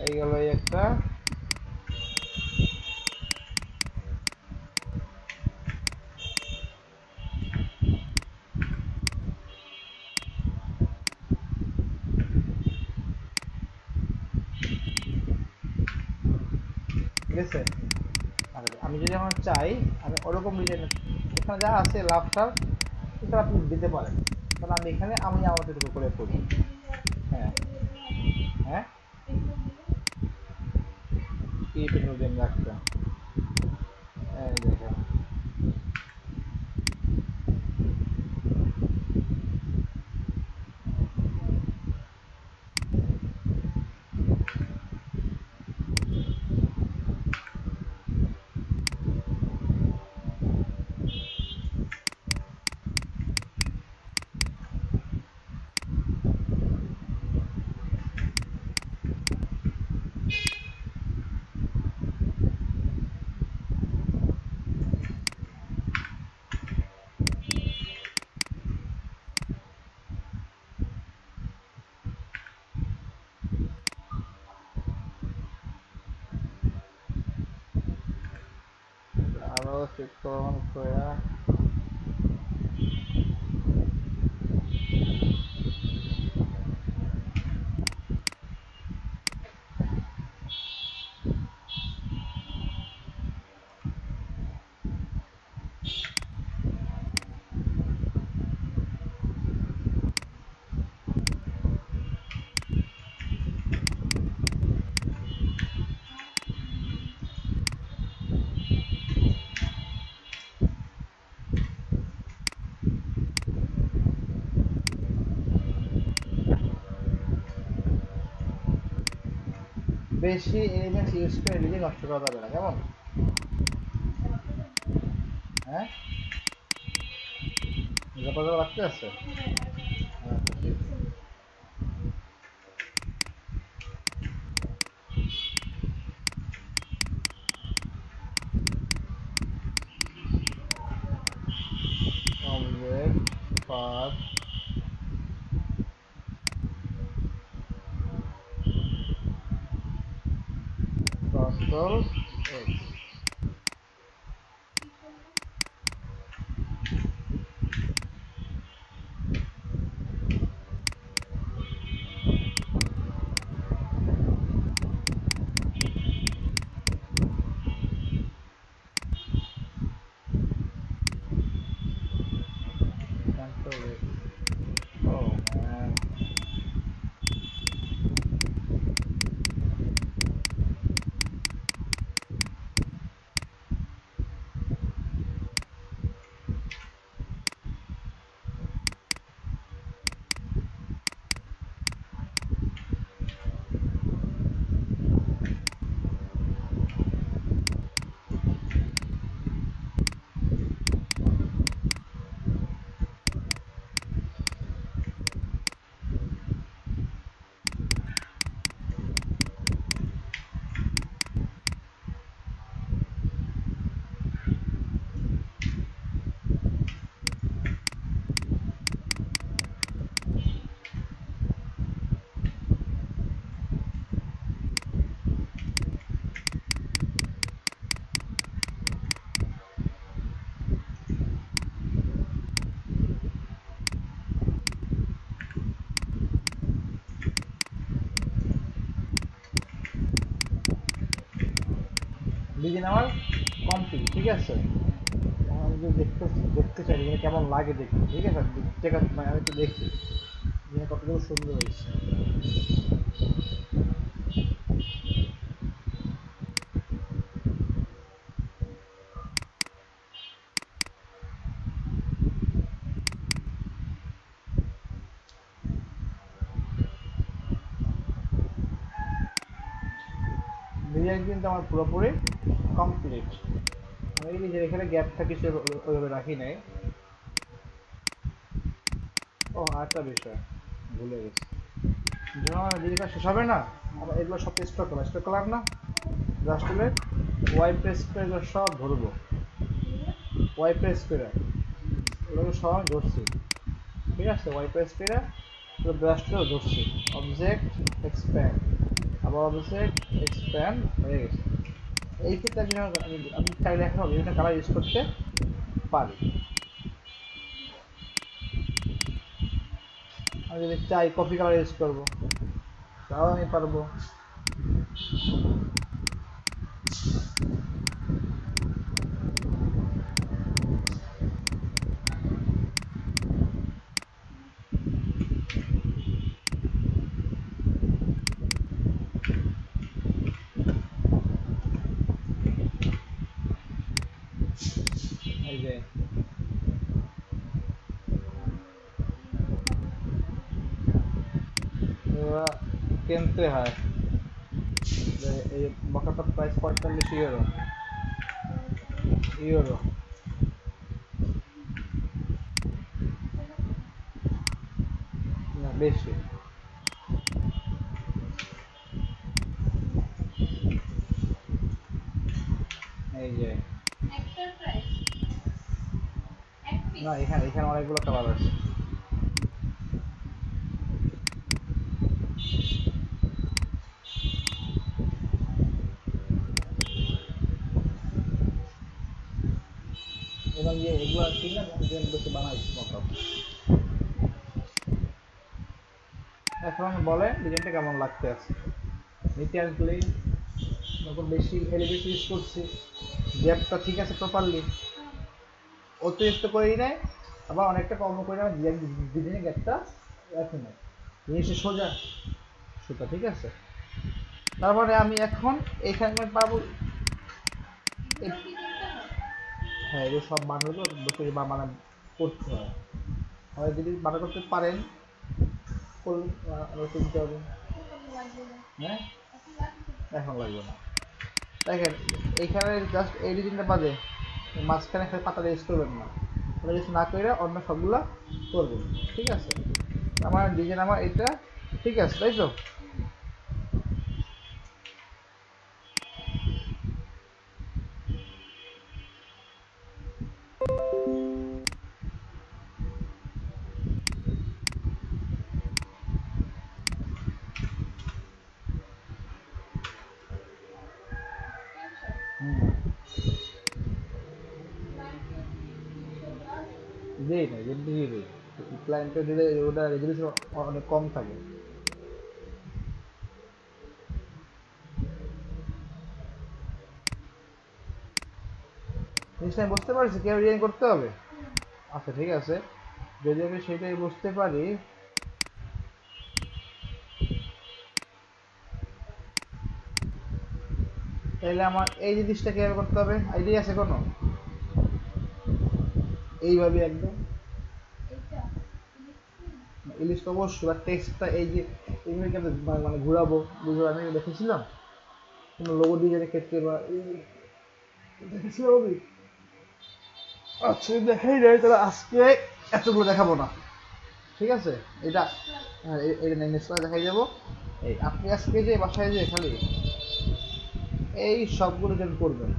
[SPEAKER 1] এই গেল এই একটা। ঠিক আছে? আমি যদি এখন চাই, আমি ওরকম ডিজাইন, এখানে যা আছে লাভ টাভ, এটা আপনি দিতে পারেন। তাহলে আমি এখানে আমি আমাদের করে করি। হ্যাঁ, হ্যাঁ, কি পেট্রোল দিয়ে রাখতাম, দেখেন। আরো চিত্রণ করে বেশি এলিমেন্টস ইউজ করে নিজে নষ্ট করা যাবে না। কেমন? হ্যাঁ, নিরাপদা রাখতে আছে। আচ্ছা, ঠিক আছে। Object control x. Control X. Oh man. Design আমার কমপ্লিট, ঠিক আছে। আমি যদি দেখতে চাই এখানে কেমন লাগে দেখি, ঠিক আছে। মানে আমি একটু দেখি এখানে কতটুকু সুন্দর হয়েছে। ডিজাইন কিন্তু আমার পুরোপুরি কমপ্লিট। আমি নিজের এখানে গ্যাপটা কিছু ওইভাবে রাখি নাই। ও আরেকটা বিষয় ভুলে গেছি, যখন ডিজাইনটা শেষ হবে না, আমরা এগুলো সব স্টক কালার না ব্রাশ টুলের ওয়াই প্রেস করে এগুলো সব ধরবো। ওয়াই প্রেস করে এগুলো সব ধরছি, ঠিক আছে। ওয়াই প্রেস করে পুরো ব্রাশ টুলেও ধরছি। অবজেক্ট এক্সপ্যান্ড, আবার অবজেক্ট এক্সপ্যান্ড হয়ে গেছে। এই ক্ষেত্রে আমি চাইলে এখন বিভিন্ন কালার ইউজ করতে পারি। আমি যদি চাই কফি কালার ইউজ করবো তাও আমি পারবো। এই যে কিনতে হয়, এই বকাটার প্রাইস 45 ইউরো। ইউরো না বেশি। এই যে না, এখানে অনেকগুলো কালার আছে। এবং এগুলো কিনে বসে বানাইছি মতো। এখন বলে ডিজাইনটা কেমন লাগতে আছে। নিট অ্যান্ড ক্লিন, যখন বেশি এলিভেশন ইউজ করছি, গ্যাপটা ঠিক আছে প্রপারলি, অতিরিক্ত করেই নেয়, আবার অনেকটা কম করে নেয়, ডিজাইনের গ্যাপটা রাখি নেয়, জিনিসটা সোজা সুতা, ঠিক আছে। তারপরে আমি এখন এখানে পাবো। হ্যাঁ, এগুলো সব বানানো বসে মানে করতে হয়। হয় যদি বানা করতে পারেন কিনতে হবে। হ্যাঁ, এখন লাগবে না। দেখেন এইখানে জাস্ট এই ডিজাইনটা বাদে মাঝখানে একটা পাতা ইউজ করবেন না, ওটা ইউজ না করে অন্য সবগুলো করবেন, ঠিক আছে। আমার ডিজাইন আমার এটা ঠিক আছে, তাই তো। দেই না, জেনটিজি দেই। ক্লায়েন্টে দিলে ওটা রেজলিউশন অনেক কম থাকে। জিনিসটা আমি বুঝতে পারছি কীভাবে ডিজাইন করতে হবে। আচ্ছা ঠিক আছে, যদি আমি সেটাই বুঝতে পারি, তাহলে আমার এই জিনিসটা কীভাবে করতে হবে আইডিয়া আছে কোনো? এইভাবে একদম
[SPEAKER 2] এইটা
[SPEAKER 1] ইলিশ তো অবশ্যই, বা টেক্সটটা এই যে এইভাবে কেমন মানে ঘুরাবো, বুঝবো আমি দেখেছিলাম কোনো লোগো ডিজাইনের ক্ষেত্রে বা দেখেছিলাম আমি। আচ্ছা দেখাই যায়, তাহলে আজকে এতগুলো দেখাবো না, ঠিক আছে? এটা হ্যাঁ এটা নেক্সট ক্লাস দেখাই যাবো। এই আপনি আজকে যে বাসায় যে খালি এই সবগুলো যেন করবেন।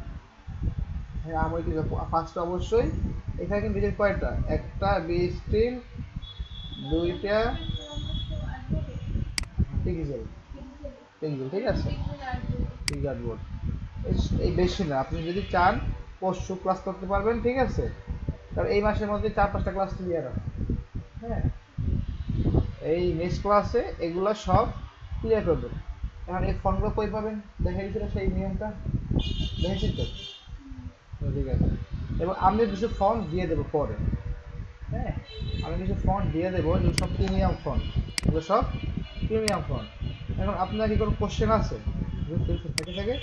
[SPEAKER 1] হ্যাঁ আমার কিন্তু ফার্স্টে অবশ্যই এখানে কিন্তু ডিজাইন কয়টা, একটা বি স্টিল, দুইটা পিক্সেল, পিক্সেল ঠিক আছে, ফিগার বোর্ড। এই বেশি না, আপনি যদি চান পরশু ক্লাস করতে পারবেন, ঠিক আছে? কারণ এই মাসের মধ্যে 4-5টা ক্লাস ক্লিয়ার আছে। হ্যাঁ, এই নেক্সট ক্লাসে এগুলো সব ক্লিয়ার করবেন। এখন এই ফর্মগুলো কই পাবেন দেখে দিয়েছিল সেই নিয়মটা, দেখেছি তো? ঠিক আছে, এবং আমি কিছু ফন্ট দিয়ে দেবো পরে। হ্যাঁ, আমি কিছু ফন্ট দিয়ে দেবো, যেগুলো সব প্রিমিয়াম ফন্ট, এগুলো সব প্রিমিয়াম ফন্ট। এখন আপনার কি কোনো কোশ্চেন আছে? যদি থাকে থাকে